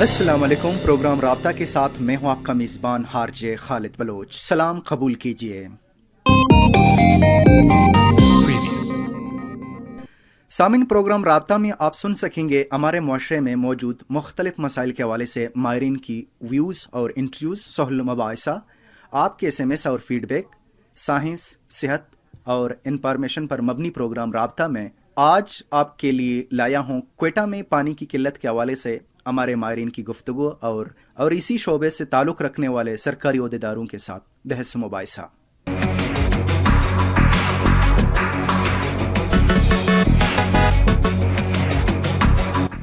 अस्सलाम वालेकुम। प्रोग्राम राब्ता के साथ मैं हूं आपका मेज़बान हारजे खालिद बलोच। सलाम कबूल कीजिए। सामिन, प्रोग्राम राब्ता में आप सुन सकेंगे हमारे मुआशरे में मौजूद मुख्तलिफ मसाइल के हवाले से माहिरीन की व्यूज़ और इंटरव्यूज़, सहल मबाइसा, आपके SMS और फीडबैक, साइंस, सेहत और इंफॉर्मेशन पर मबनी प्रोग्राम राब्ता में आज आपके लिए लाया हूँ क्वेटा में पानी की किल्लत के हवाले से हमारे माहिरीन की गुफ्तगू और इसी शोबे से ताल्लुक़ रखने वाले सरकारी ओहदेदारों के साथ बहस मुबाइसा।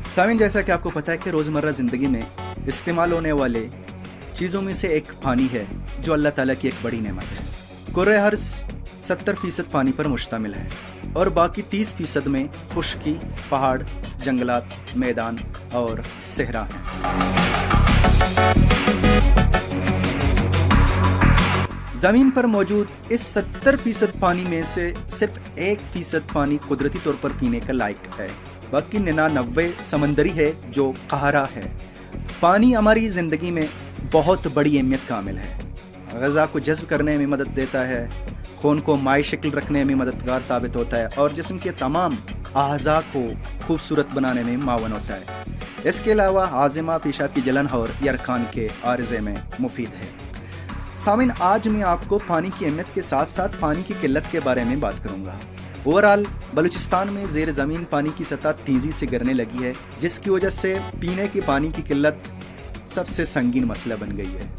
सामिन, जैसा कि आपको पता है कि रोज़मर्रा ज़िंदगी में इस्तेमाल होने वाले चीज़ों में से एक पानी है जो अल्लाह ताला की एक बड़ी नेमत है। कुर्रे अर्ज़ 70% पानी पर मुश्तमिल है और बाकी 30% में खुश्की, पहाड़, जंगलात, मैदान और सहरा हैं। ज़मीन पर मौजूद इस 70% पानी में से सिर्फ 1% पानी कुदरती तौर पर पीने का लायक है, बाकी 99 समंदरी है जो कहरा है। पानी हमारी ज़िंदगी में बहुत बड़ी अहमियत का हामिल है। ग़ज़ा को जज़्ब करने में मदद देता है, खून को माई शक्ल रखने में मददगार साबित होता है और जिस्म के तमाम अज़ा को खूबसूरत बनाने में मावन होता है। इसके अलावा हाज़िमा, पेशाब की जलन और यरखान के आर्ज़े में मुफीद है। सामिन, आज मैं आपको पानी की अहमियत के साथ साथ पानी की किल्लत के बारे में बात करूँगा। ओवरऑल बलूचिस्तान में ज़ेर ज़मीन पानी की सतह तेज़ी से गिरने लगी है, जिसकी वजह से पीने के पानी की किल्लत सबसे संगीन मसला बन गई है।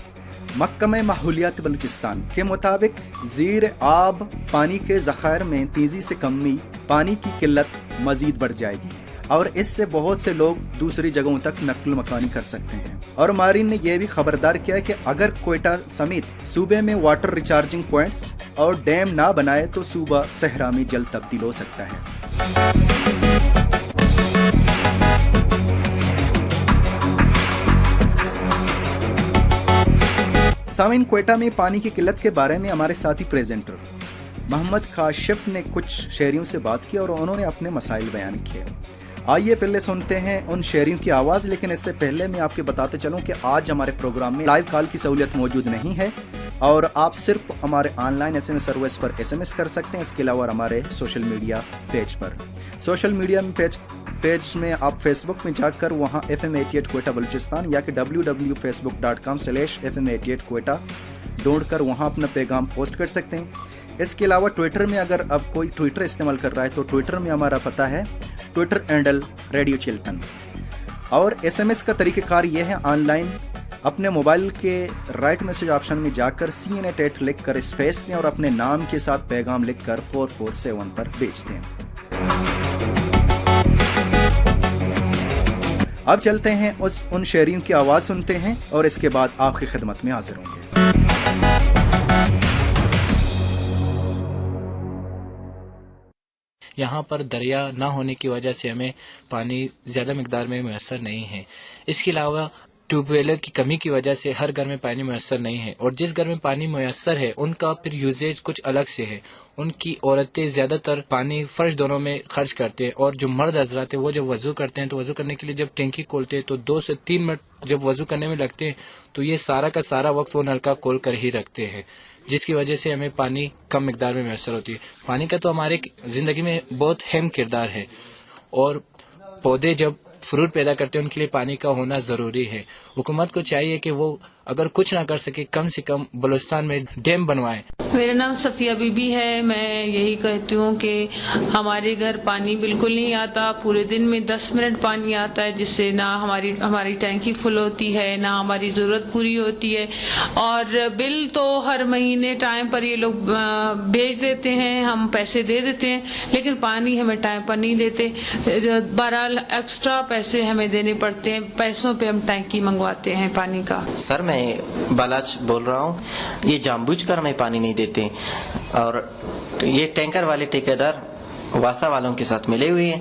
महकमा माहौलियात बलूचिस्तान के मुताबिक ज़ीर आब पानी के ज़खायर में तेज़ी से कमी पानी की किल्लत मज़ीद बढ़ जाएगी और इससे बहुत से लोग दूसरी जगहों तक नक्ल मकानी कर सकते हैं। और माहिरीन ने यह भी खबरदार किया है कि अगर क्वेटा समेत सूबे में वाटर रिचार्जिंग पॉइंट्स और डैम ना बनाए तो सूबा सहरा में जल्द तब्दील हो सकता है। सामिन, क्वेटा में पानी की किल्लत के बारे में हमारे साथी प्रेजेंटर मोहम्मद काशिफ ने कुछ शहरियों से बात की और उन्होंने अपने मसाइल बयान किए। आइए पहले सुनते हैं उन शहरियों की आवाज़, लेकिन इससे पहले मैं आपको बताते चलूं कि आज हमारे प्रोग्राम में लाइव कॉल की सहूलियत मौजूद नहीं है और आप सिर्फ हमारे ऑनलाइन SMS सर्विस पर SMS कर सकते हैं। इसके अलावा हमारे सोशल मीडिया पेज पर पेज में आप फेसबुक में जाकर वहाँ FM 88 क्वेटा बलूचिस्तान या कि www.facebook.com/FM88 क्वेटा ढूंढ कर वहाँ अपना पैगाम पोस्ट कर सकते हैं। इसके अलावा ट्विटर में अगर अब कोई ट्विटर इस्तेमाल कर रहा है तो ट्विटर में हमारा पता है ट्विटर हैंडल रेडियो चिल्टन। और SMS का तरीक़ाकार ये है, ऑनलाइन अपने मोबाइल के राइट मैसेज ऑप्शन में जाकर CNN8 लिख कर स्पेस दें और अपने नाम के साथ पैगाम लिख कर 4471 पर भेज दें। अब चलते हैं उन शहरियों की आवाज़ सुनते हैं और इसके बाद आपकी खिदमत में हाजिर होंगे। यहाँ पर दरिया ना होने की वजह से हमें पानी ज़्यादा मिकदार में मैसर नहीं है। इसके अलावा ट्यूबवेलों की कमी की वजह से हर घर में पानी मैसर नहीं है और जिस घर में पानी मैसर है उनका फिर यूजेज कुछ अलग से है। उनकी औरतें ज़्यादातर पानी फर्श दोनों में खर्च करते हैं और जो मर्द हजरात हैं वो जब वज़ू करते हैं तो वज़ू करने के लिए जब टैंकी खोलते हैं तो 2 से 3 मिनट जब वज़ू करने में लगते हैं तो ये सारा का सारा वक्त वो नलका खोल कर ही रखते हैं, जिसकी वजह से हमें पानी कम मिकदार में मैसर होती है। पानी का तो हमारे ज़िंदगी में बहुत अहम किरदार है और पौधे जब फ्रूट पैदा करते हैं उनके लिए पानी का होना ज़रूरी है। हुकूमत को चाहिए कि वो अगर कुछ ना कर सके कम से कम बलूचिस्तान में डैम बनवाएं। मेरा नाम सफिया बीबी है। मैं यही कहती हूँ कि हमारे घर पानी बिल्कुल नहीं आता। पूरे दिन में 10 मिनट पानी आता है, जिससे ना हमारी टैंकी फुल होती है, ना हमारी ज़रूरत पूरी होती है। और बिल तो हर महीने टाइम पर ये लोग भेज देते हैं, हम पैसे दे देते हैं, लेकिन पानी हमें टाइम पर नहीं देते। बहरहाल एक्स्ट्रा पैसे हमें देने पड़ते हैं, पैसों पे हम टैंकी मंगवाते हैं पानी का। सर, मैं बालाच बोल रहा हूँ। ये जानबूझकर हमें पानी नहीं देते और ये टैंकर वाले ठेकेदार वासा वालों के साथ मिले हुए हैं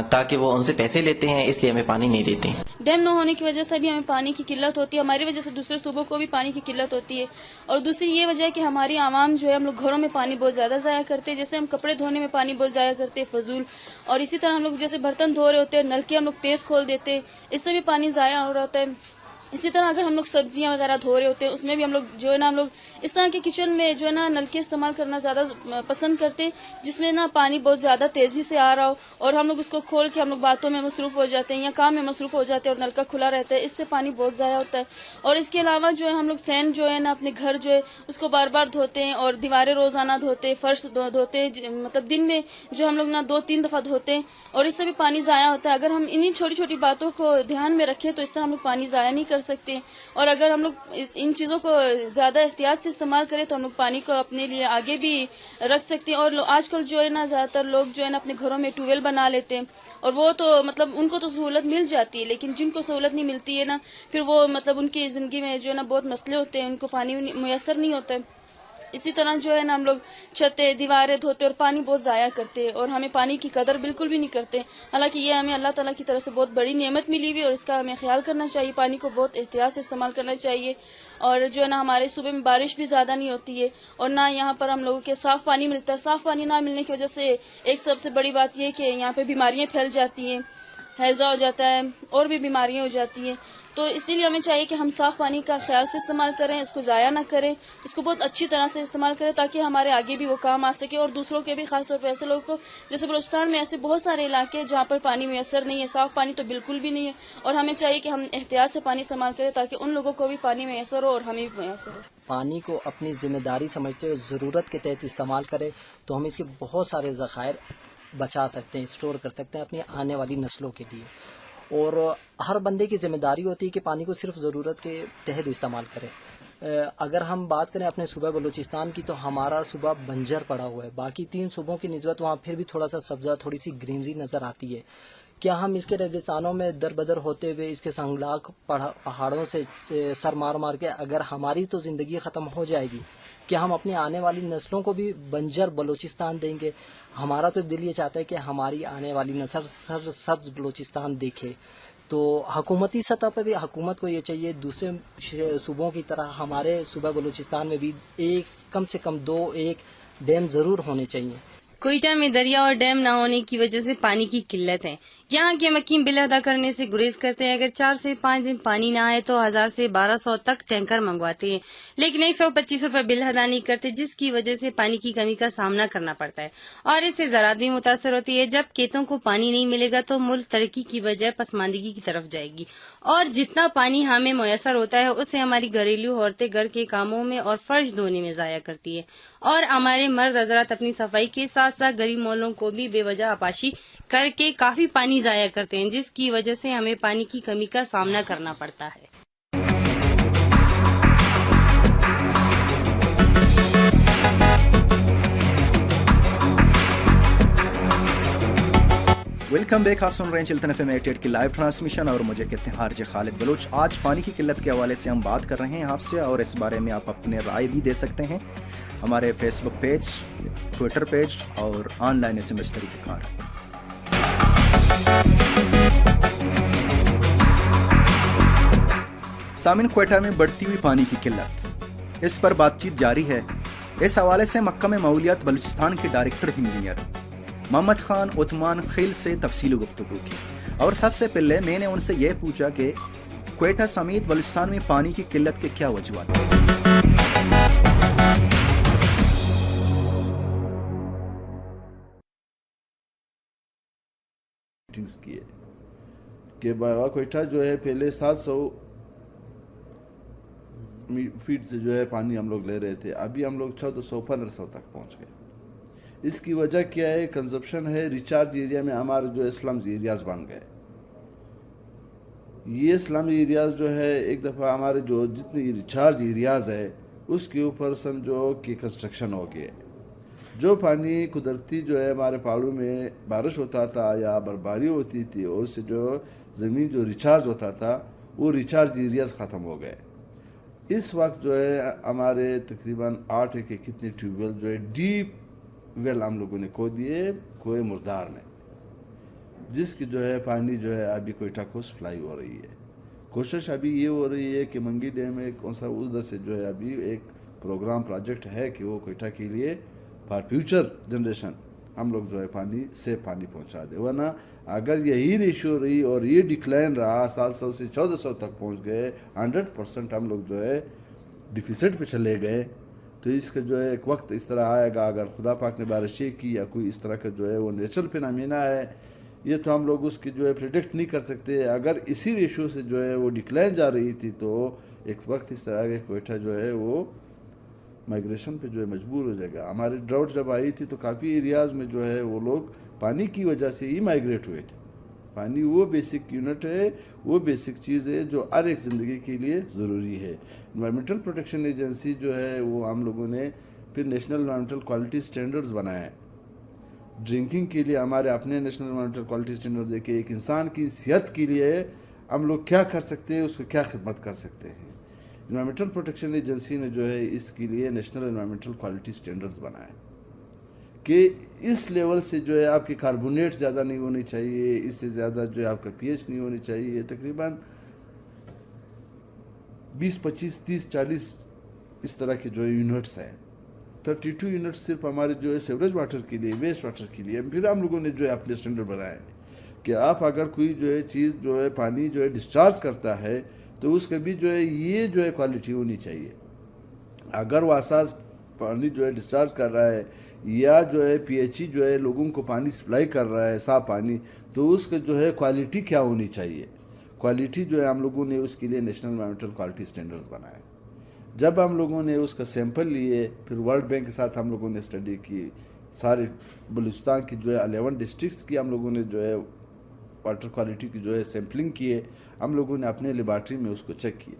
ताकि वो उनसे पैसे लेते हैं, इसलिए हमें पानी नहीं देते। डैम न होने की वजह से भी हमें पानी की किल्लत होती है, हमारी वजह से दूसरे सूबों को भी पानी की किल्लत होती है। और दूसरी ये वजह है कि हमारी आवाम जो है, हम लोग घरों में पानी बहुत ज़्यादा ज़ाया करते हैं, जैसे हम कपड़े धोने में पानी बहुत ज़ाया करते हैं फजूल, और इसी तरह हम लोग जैसे बर्तन धो रहे होते हैं, नलके हम लोग तेज़ खोल देते हैं, इससे भी पानी ज़ाया हो रहा होता है। इसी तरह अगर हम लोग सब्जियां वगैरह धो रहे होते हैं, उसमें भी हम लोग जो है ना, हम लोग इस तरह के किचन में जो है ना नलके इस्तेमाल करना ज़्यादा पसंद करते हैं, जिसमें ना पानी बहुत ज़्यादा तेज़ी से आ रहा हो, और हम लोग उसको खोल के हम लोग बातों में मसरूफ़ हो जाते हैं या काम में मसरूफ़ हो जाते हैं और नलका खुला रहता है, इससे पानी बहुत ज़ाया होता है। और इसके अलावा जो है हम लोग सैन जो है ना अपने घर जो है उसको बार बार धोते हैं, और दीवारें रोज़ाना धोते हैं, फर्श धोते हैं, मतलब दिन में जो हम लोग ना 2-3 दफ़ा धोते हैं, और इससे भी पानी ज़ाया होता है। अगर हम इन्हीं छोटी छोटी बातों को ध्यान में रखें तो इस तरह हम लोग पानी ज़ाया नहीं कर सकते। और अगर हम लोग इन चीज़ों को ज़्यादा एहतियात से इस्तेमाल करें तो हम लोग पानी को अपने लिए आगे भी रख सकते हैं। और आजकल जो है ना ज़्यादातर लोग जो है ना अपने घरों में ट्यूबवेल बना लेते हैं, और वो तो मतलब उनको तो सहूलत मिल जाती है, लेकिन जिनको सहूलत नहीं मिलती है ना, फिर वो मतलब उनकी ज़िंदगी में जो है ना बहुत मसले होते हैं, उनको पानी मुयसर नहीं होता है। इसी तरह जो है ना हम लोग छतें दीवारें धोते और पानी बहुत ज़ाया करते हैं, और हमें पानी की कदर बिल्कुल भी नहीं करते। हालांकि ये हमें अल्लाह ताला की तरफ से बहुत बड़ी नेमत मिली हुई है, और इसका हमें ख्याल करना चाहिए, पानी को बहुत एहतियात से इस्तेमाल करना चाहिए। और जो है ना हमारे सूबे में बारिश भी ज़्यादा नहीं होती है, और ना यहाँ पर हम लोगों के साफ़ पानी मिलता है। साफ़ पानी ना मिलने की वजह से एक सबसे बड़ी बात यह कि यहाँ पर बीमारियाँ फैल जाती हैं, हैज़ा हो जाता है, और भी बीमारियाँ हो जाती हैं। तो इसलिए हमें चाहिए कि हम साफ़ पानी का ख्याल से इस्तेमाल करें, उसको ज़ाया ना करें, उसको बहुत अच्छी तरह से इस्तेमाल करें, ताकि हमारे आगे भी वो काम आ सके, और दूसरों के भी, खास तौर पर ऐसे लोगों को, जैसे बलूचिस्तान में ऐसे बहुत सारे इलाके हैं जहाँ पर पानी मैसर नहीं है, साफ़ पानी तो बिल्कुल भी नहीं है, और हमें चाहिए कि हम एहतियात से पानी इस्तेमाल करें ताकि उन लोगों को भी पानी मैसर हो और हमें भी मैसर हो। पानी को अपनी जिम्मेदारी समझते हुए ज़रूरत के तहत इस्तेमाल करें तो हम इसके बहुत सारे ज़खायर बचा सकते हैं, स्टोर कर सकते हैं अपनी आने वाली नस्लों के लिए। और हर बंदे की जिम्मेदारी होती है कि पानी को सिर्फ ज़रूरत के तहत इस्तेमाल करें। अगर हम बात करें अपने सूबा बलूचिस्तान की, तो हमारा सूबा बंजर पड़ा हुआ है, बाकी 3 सूबों की निस्बत वहाँ फिर भी थोड़ा सा सब्ज़ा, थोड़ी सी ग्रीनरी नज़र आती है। क्या हम इसके रेगिस्तानों में दर बदर होते हुए इसके संगलाक पहाड़ों से सर मार मार के अगर हमारी तो ज़िंदगी ख़त्म हो जाएगी, क्या हम अपनी आने वाली नस्लों को भी बंजर बलूचिस्तान देंगे? हमारा तो दिल ये चाहता है कि हमारी आने वाली नस्ल सर सब्ज बलूचिस्तान देखे। तो हुकूमती सतह पर भी हुकूमत को ये चाहिए दूसरे सूबों की तरह हमारे सूबा बलूचिस्तान में भी कम से कम 2-1 डैम ज़रूर होने चाहिए। कोयटा में दरिया और डैम न होने की वजह से पानी की किल्लत है। यहाँ के मकीन बिल अदा करने से गुरेज करते हैं। अगर 4 से 5 दिन पानी न आए तो 1000 से 1200 तक टैंकर मंगवाते हैं, लेकिन 125 रुपए बिल अदा नहीं करते, जिसकी वजह से पानी की कमी का सामना करना पड़ता है और इससे ज़राअत भी मुतासर होती है। जब खेतों को पानी नहीं मिलेगा तो मुल्क तरक्की की बजाय पसमानदगी की तरफ जाएगी, और जितना पानी हमें मुयसर होता है उससे हमारी घरेलू औरतें घर के कामों में और फर्श धोने में ज़ाया करती है, और हमारे मर्द हजरात अपनी सफाई के साथ साथ गरीब मोहल्लों को भी बेवजह आपाशी करके काफी पानी ज़ाया करते हैं, जिसकी वजह से हमें पानी की कमी का सामना करना पड़ता है। Welcome back. आप सुन रहे हैं चिल्तन FM 88 की लाइव ट्रांसमिशन और मुझे कहते हैं हारजे खालिद बलोच। आज पानी की किल्लत के हवाले से हम बात कर रहे हैं आपसे, और इस बारे में आप अपने राय भी दे सकते हैं हमारे फेसबुक पेज, ट्विटर पेज और ऑनलाइन SMS तरीक़ेकार। सामिन, क्वेटा में बढ़ती हुई पानी की किल्लत, इस पर बातचीत जारी है। इस हवाले से मक्का में मौलियात बलूचिस्तान के डायरेक्टर इंजीनियर मोहम्मद खान उस्मान खिल से तफसीली गुफ्तगू की, और सबसे पहले मैंने उनसे यह पूछा कि क्वेटा समेत बलूचिस्तान में पानी की किल्लत के क्या वजूहात हैं। किए कि बाबा क्वेटा जो है पहले 700 फीट से जो है पानी हम लोग ले रहे थे, अभी हम लोग 1400-1500 तक पहुंच गए। इसकी वजह क्या है? कंजप्शन है। रिचार्ज एरिया में हमारे जो स्लम्स एरियाज बन गए। ये स्लम एरियाज जो है एक दफ़ा हमारे जो जितनी रिचार्ज एरियाज है उसके ऊपर समझो कि कंस्ट्रक्शन हो गए। जो पानी कुदरती जो है हमारे पहाड़ों में बारिश होता था या बर्फबारी होती थी, और उससे जो ज़मीन जो रिचार्ज होता था वो रिचार्ज एरियाज ख़त्म हो गए। इस वक्त जो है हमारे तकरीबन 8 के कितने ट्यूबवेल जो है डीप वेल हम लोगों ने खो दिए कोई मुर्दार में, जिसकी जो है पानी जो है अभी कोयटा को सप्लाई हो रही है। कोशिश अभी ये हो रही है कि मंगी डैम में कौन सा उधर से जो है अभी एक प्रोग्राम प्रोजेक्ट है कि वो कोयटा के लिए फॉर फ्यूचर जनरेशन हम लोग जो है पानी से पानी पहुंचा दे, वरना अगर यही रेशियो रही और ये डिक्लाइन रहा 700 से 1400 तक पहुंच गए, 100% हम लोग जो है डिफिसिट पे चले गए, तो इसका जो है एक वक्त इस तरह आएगा, अगर खुदा पाक ने बारिशें की या कोई इस तरह का जो है वो नेचुरल फिनोमेना है, ये तो हम लोग उसकी जो है प्रिडिक्ट नहीं कर सकते। अगर इसी रेशियो से जो है वो डिक्लाइन जा रही थी तो एक वक्त इस तरह के कोयटा जो है वो माइग्रेशन पे जो है मजबूर हो जाएगा। हमारी ड्राउट जब आई थी तो काफ़ी एरियाज़ में जो है वो लोग पानी की वजह से ही माइग्रेट हुए थे। पानी वो बेसिक यूनिट है, वो बेसिक चीज़ है जो हर एक ज़िंदगी के लिए ज़रूरी है। इन्वायरमेंटल प्रोटेक्शन एजेंसी जो है वो हम लोगों ने फिर नेशनल इन्वायरमेंटल क्वालिटी स्टैंडर्ड्स बनाए हैं। ड्रिंकिंग के लिए हमारे अपने नेशनल इन्वायरमेंटल क्वालिटी स्टैंडर्ड्स है कि एक इंसान की सेहत के लिए हम लोग क्या कर सकते हैं, उसको क्या खिदमत कर सकते हैं। इन्वायरमेंटल प्रोटेक्शन एजेंसी ने जो है इसके लिए नेशनल इन्वायरमेंटल क्वालिटी स्टैंडर्ड्स बनाए कि इस लेवल से जो है आपकी कार्बोनेट ज़्यादा नहीं होनी चाहिए, इससे ज़्यादा जो है आपका पीएच नहीं होनी चाहिए। तकरीबन 20, 25, 30, 40 इस तरह के जो यूनिट्स हैं। 32 यूनिट्स सिर्फ हमारे जो है सीवरेज वाटर के लिए, वेस्ट वाटर के लिए। फिर हम लोगों ने जो है अपने स्टैंडर्ड बनाए कि आप अगर कोई जो है चीज़ जो है पानी जो है डिस्चार्ज करता है तो उसका भी जो है ये जो है क्वालिटी होनी चाहिए। अगर वो असास पानी जो है डिस्चार्ज कर रहा है या जो है पीएचई जो है लोगों को पानी सप्लाई कर रहा है साफ पानी, तो उसका जो है क्वालिटी क्या होनी चाहिए। क्वालिटी जो है हम लोगों ने उसके लिए नेशनल इन्वायरमेंटल क्वालिटी स्टैंडर्ड्स बनाए। जब हम लोगों ने उसका सैंपल लिए, फिर वर्ल्ड बैंक के साथ हम लोगों ने स्टडी की, सारे बलूचिस्तान की जो है 11 डिस्ट्रिक्ट्स की हम लोगों ने जो है वाटर क्वालिटी की जो है सैम्पलिंग किए, हम लोगों ने अपने लेबॉर्ट्री में उसको चेक किए।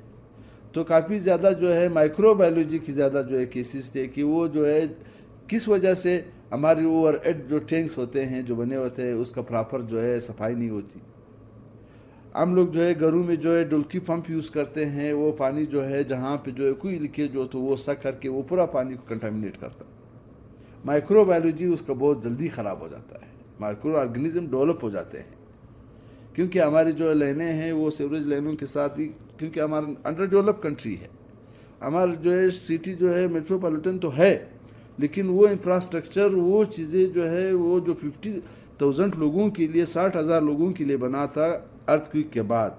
तो काफ़ी ज़्यादा जो है माइक्रोबायोलॉजी की ज़्यादा जो है केसेस थे कि वो जो है किस वजह से हमारे ओवर हेड जो टैंक्स होते हैं जो बने होते हैं उसका प्रॉपर जो है सफाई नहीं होती। हम लोग जो है घरों में जो है डुल्की पंप यूज़ करते हैं, वो पानी जो है जहाँ पे जो है कोई लीकेज हो तो वो सक करके वो पूरा पानी को कंटामिनेट करता है। माइक्रोबायोलॉजी उसका बहुत जल्दी ख़राब हो जाता है, माइक्रो ऑर्गेनिज्म डेवलप हो जाते हैं, क्योंकि हमारी जो लाइनें हैं वो सीवरेज लाइनों के साथ ही, क्योंकि हमारा अंडर डेवलप कंट्री है, हमारा जो है सिटी जो है मेट्रोपॉलिटन तो है, लेकिन वो इंफ्रास्ट्रक्चर वो चीज़ें जो है वो जो 50,000 लोगों के लिए 60,000 लोगों के लिए बना था अर्थक्वेक के बाद,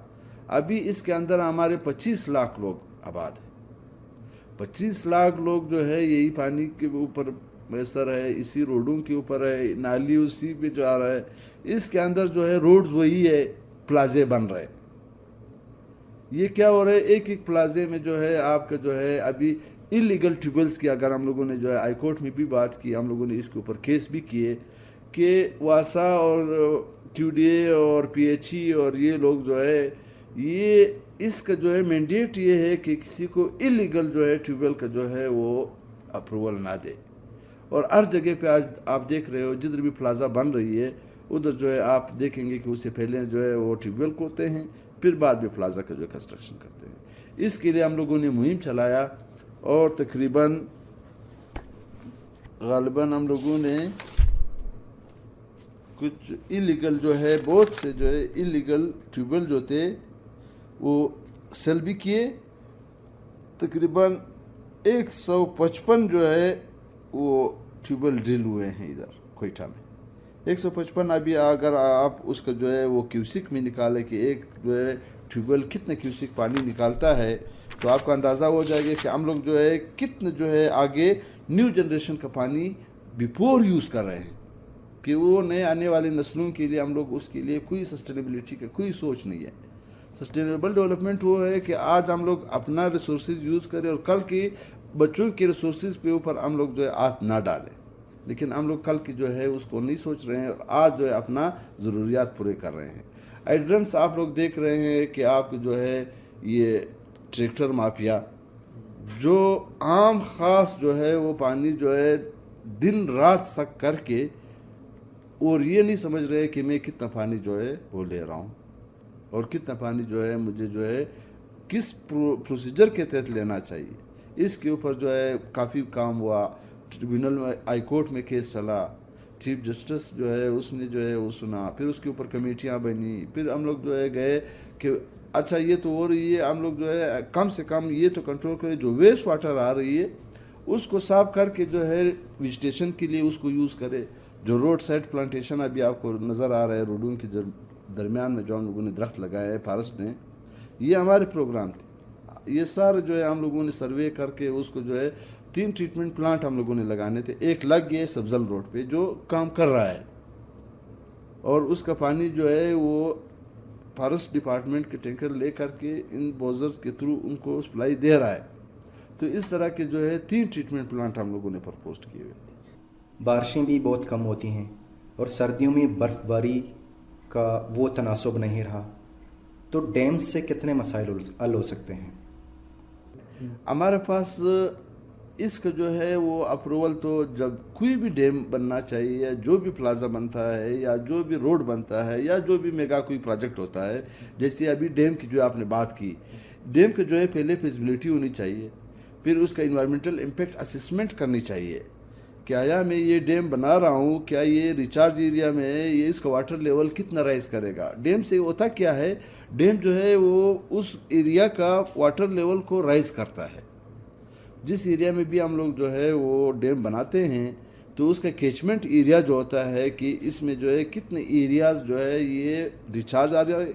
अभी इसके अंदर हमारे 25 लाख लोग आबाद हैं। 25 लाख लोग जो है यही पानी के ऊपर मैसर है, इसी रोडों के ऊपर है, नाली उसी पे जा रहा है। इसके अंदर जो है रोड्स वही है, प्लाजे बन रहे। ये क्या हो रहा है, एक एक प्लाजे में जो है आपका जो है अभी इलीगल ट्यूबवेल्स की, अगर हम लोगों ने जो है हाई कोर्ट में भी बात की, हम लोगों ने इसके ऊपर केस भी किए कि वासा और QDA और PHE और ये लोग जो है ये इसका जो है मैंडेट ये है कि किसी को इलीगल जो है ट्यूबवेल का जो है वो अप्रूवल ना दे। और हर जगह पे आज आप देख रहे हो जिधर भी प्लाजा बन रही है उधर जो है आप देखेंगे कि उससे पहले जो है वो ट्यूबवेल होते हैं, फिर बाद में प्लाजा का जो कंस्ट्रक्शन करते हैं। इसके लिए हम लोगों ने मुहिम चलाया और तकरीबन गालिबन हम लोगों ने कुछ इलीगल जो है बहुत से जो है इलीगल ट्यूबवेल जो थे वो सेल भी किए। तकरीबन 155 जो है वो ट्यूबवेल ड्रिल हुए हैं इधर कोयटा में। 155 अभी अगर आप उसका जो है वो क्यूसिक में निकाले कि एक जो है ट्यूबवेल कितने क्यूसिक पानी निकालता है, तो आपका अंदाज़ा हो जाएगा कि हम लोग जो है कितने जो है आगे न्यू जनरेशन का पानी बिफोर यूज़ कर रहे हैं, कि वो नए आने वाली नस्लों के लिए हम लोग उसके लिए कोई सस्टेनेबिलिटी का कोई सोच नहीं है। सस्टेनेबल डेवलपमेंट वो है कि आज हम लोग अपना रिसोर्सेज यूज़ करें और कल के बच्चों के रिसोर्सेज पे ऊपर हम लोग जो है हाथ ना डालें, लेकिन हम लोग कल की जो है उसको नहीं सोच रहे हैं और आज जो है अपना ज़रूरियात पूरे कर रहे हैं। हाइड्रेंट्स आप लोग देख रहे हैं कि आप जो है ये ट्रैक्टर माफिया जो आम ख़ास जो है वो पानी जो है दिन रात सक करके और ये नहीं समझ रहे कि मैं कितना पानी जो है वो ले रहा हूँ और कितना पानी जो है मुझे जो है किस प्रोसीजर के तहत लेना चाहिए। इसके ऊपर जो है काफ़ी काम हुआ, ट्रिब्यूनल में हाई कोर्ट में केस चला, چیف جسٹس جو ہے اس نے جو ہے وہ سنا, پھر اس کے اوپر کمیٹیاں بنی, پھر ہم لوگ جو ہے گئے کہ اچھا یہ تو ہو رہی ہے, ہم لوگ جو ہے کم سے کم یہ تو کنٹرول کرے, جو ویسٹ واٹر آ رہی ہے اس کو صاف کر کے جو ہے ویجیٹیشن کے لیے اس کو یوز کرے. جو روڈ سائڈ پلانٹیشن ابھی آپ کو نظر آ رہا ہے روڈوں کے درمیان میں جو ہم لوگوں نے درخت لگائے ہیں فارسٹ نے, یہ ہمارے پروگرام تھے. یہ سارے جو ہے ہم لوگوں نے سروے کر کے اس کو جو ہے 3 ٹریٹمنٹ پلانٹ ہم لوگوں نے لگانے تھے. ایک لگ گئے سبزل روڈ پہ جو کام کر رہا ہے, اور اس کا پانی جو ہے وہ فارسٹ ڈپارٹمنٹ کے ٹینکر لے کر کے ان بوزرز کے تھرو ان کو سپلائی دے رہا ہے. تو اس طرح کے جو ہے 3 ٹریٹمنٹ پلانٹ ہم لوگوں نے پرپوزڈ کیے ہوئے تھے. بارشیں بھی بہت کم ہوتی ہیں اور سردیوں میں برف باری کا وہ تناسب نہیں رہا, تو ڈیم سے کتنے مسائل حل ہو سکتے ہیں؟ ہمارے پاس اس کا جو ہے وہ اپروول تو جب کوئی بھی ڈیم بننا چاہیے, جو بھی پلازا بنتا ہے یا جو بھی روڈ بنتا ہے یا جو بھی میگا کوئی پروجیکٹ ہوتا ہے, جیسے ابھی ڈیم کی جو آپ نے بات کی, ڈیم کے جو ہے پہلے فیزیبلٹی ہونی چاہیے, پھر اس کا انوائرمنٹل امپیکٹ اسسمنٹ کرنی چاہیے کہ آیا میں یہ ڈیم بنا رہا ہوں, کیا یہ ریچارج ایریا میں یہ اس کا واٹر لیول کتنا رائز کرے گا. ڈیم سے ہوتا کیا ہے, ڈیم جو ہے وہ اس ایریا کا واٹر لیول کو رائز کرتا ہے. جس ایریا میں بھی ہم لوگ جو ہے وہ ڈیم بناتے ہیں تو اس کا کیچمنٹ ایریا جو ہوتا ہے کہ اس میں جو ہے کتنے ایریاز جو ہے یہ ریچارج آ رہا ہے,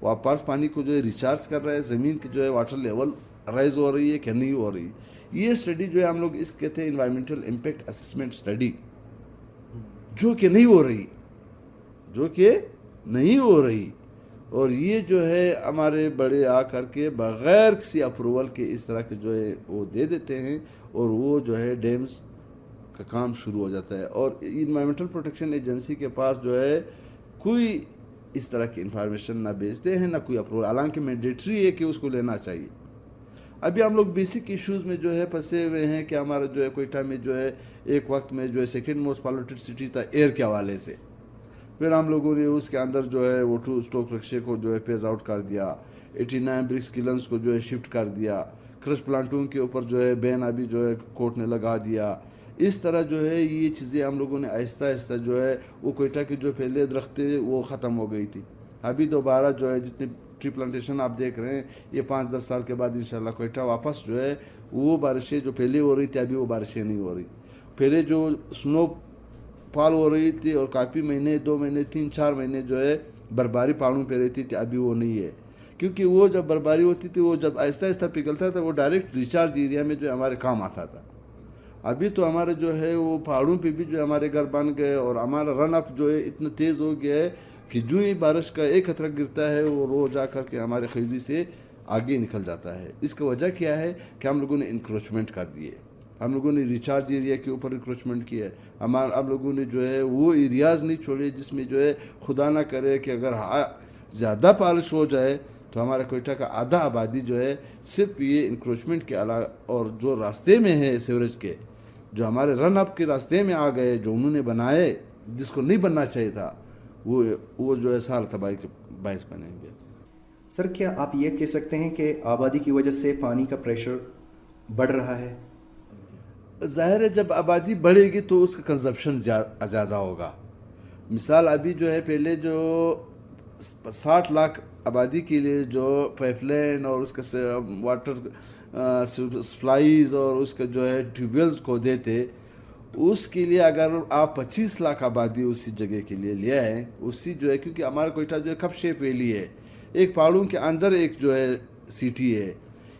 واپس پانی کو جو ہے ریچارج کر رہا ہے, زمین کی جو ہے واٹر لیول رائز ہو رہی ہے کہ نہیں ہو رہی. یہ اسٹڈی جو ہے ہم لوگ اس کہتے ہیں انوائرمنٹل امپیکٹ اسسمنٹ اسٹڈی, جو کہ نہیں ہو رہی. اور یہ جو ہے ہمارے بڑے آ کر کے بغیر کسی اپروول کے اس طرح کے جو ہے وہ دے دیتے ہیں, اور وہ جو ہے ڈیمز کا کام شروع ہو جاتا ہے. اور انوائرمنٹل پروٹیکشن ایجنسی کے پاس جو ہے کوئی اس طرح کی انفارمیشن نہ بیچتے ہیں نہ کوئی اپروول, حالانکہ مینڈیٹری ہے کہ اس کو لینا چاہیے. ابھی ہم لوگ بیسک ایشوز میں جو ہے پھنسے ہوئے ہیں کہ ہمارا جو ہے کوئٹہ میں جو ہے ایک وقت میں جو ہے 2nd موسٹ پالوٹیڈ سٹی تھا ایئر کے حوالے سے, پھر ہم لوگوں نے اس کے اندر جو ہے وہ 2 اسٹوک رکشے کو جو ہے پیز آؤٹ کر دیا, 89 برکس کلنز کو جو ہے شفٹ کر دیا, کرش پلانٹوں کے اوپر جو ہے بین ابھی جو ہے کورٹ نے لگا دیا. اس طرح جو ہے یہ چیزیں ہم لوگوں نے آہستہ آہستہ جو ہے وہ کوئٹہ کی جو پہلے درختیں وہ ختم ہو گئی تھی. ابھی دوبارہ جو ہے جتنے ٹری پلانٹیشن آپ دیکھ رہے ہیں, یہ 5-10 سال کے بعد انشاءاللہ کوئٹہ واپس جو ہے وہ بارشیں جو پہلے ہو رہی تھی ابھی وہ بارشیں نہیں ہو رہی. پہلے جو سنو فال ہو رہی تھی اور کافی مہینے 2 مہینے 3-4 مہینے جو ہے برفباری پہاڑوں پہ رہتی تھی, ابھی وہ نہیں ہے. کیونکہ وہ جب برفباری ہوتی تھی وہ جب آہستہ آہستہ پگھلتا تھا وہ ڈائریکٹ ریچارج ایریا میں جو ہمارے کام آتا تھا. ابھی تو ہمارے جو ہے وہ پہاڑوں پہ بھی جو ہمارے گھر بن گئے, اور ہمارا رن اپ جو ہے اتنا تیز ہو گیا ہے کہ جو ہی بارش کا ایک قطرہ گرتا ہے وہ رو جا کر کے ہمارے خیزی سے آگے نکل جاتا ہے. اس کا وجہ کیا ہے کہ ہم لوگوں نے انکروچمنٹ کر دیے, ہم لوگوں نے ریچارج ایریا کے اوپر انکروچمنٹ کیا ہے. ہم لوگوں نے جو ہے وہ ایریاز نہیں چھوڑے جس میں جو ہے خدا نہ کرے کہ اگر زیادہ بارش ہو جائے تو ہمارا کوئٹہ کا آدھا آبادی جو ہے صرف یہ انکروچمنٹ کے علاوہ, اور جو راستے میں ہے سیوریج کے, جو ہمارے رن اپ کے راستے میں آ گئے, جو انہوں نے بنائے جس کو نہیں بننا چاہیے تھا, وہ جو ہے سارا تباہی کے باعث بنیں گے. سر کیا آپ یہ کہہ سکتے ہیں کہ آبادی کی وجہ سے پانی کا پریشر بڑھ رہا ہے؟ ظاہر ہے جب آبادی بڑھے گی تو اس کا کنزپشن زیادہ ہوگا. مثال ابھی جو ہے پہلے جو 60 لاکھ آبادی کے لیے جو پائپ لائن اور اس کا واٹر سپلائیز اور اس کا جو ہے ٹیوب ویلز کو دیتے, اس کے لیے اگر آپ 25 لاکھ آبادی اسی جگہ کے لیے لے آئیں, اسی جو ہے کیونکہ ہمارا کوئٹہ جو ہے کپ شیپ ویلی ہے, ایک پہاڑوں کے اندر ایک جو ہے سٹی ہے,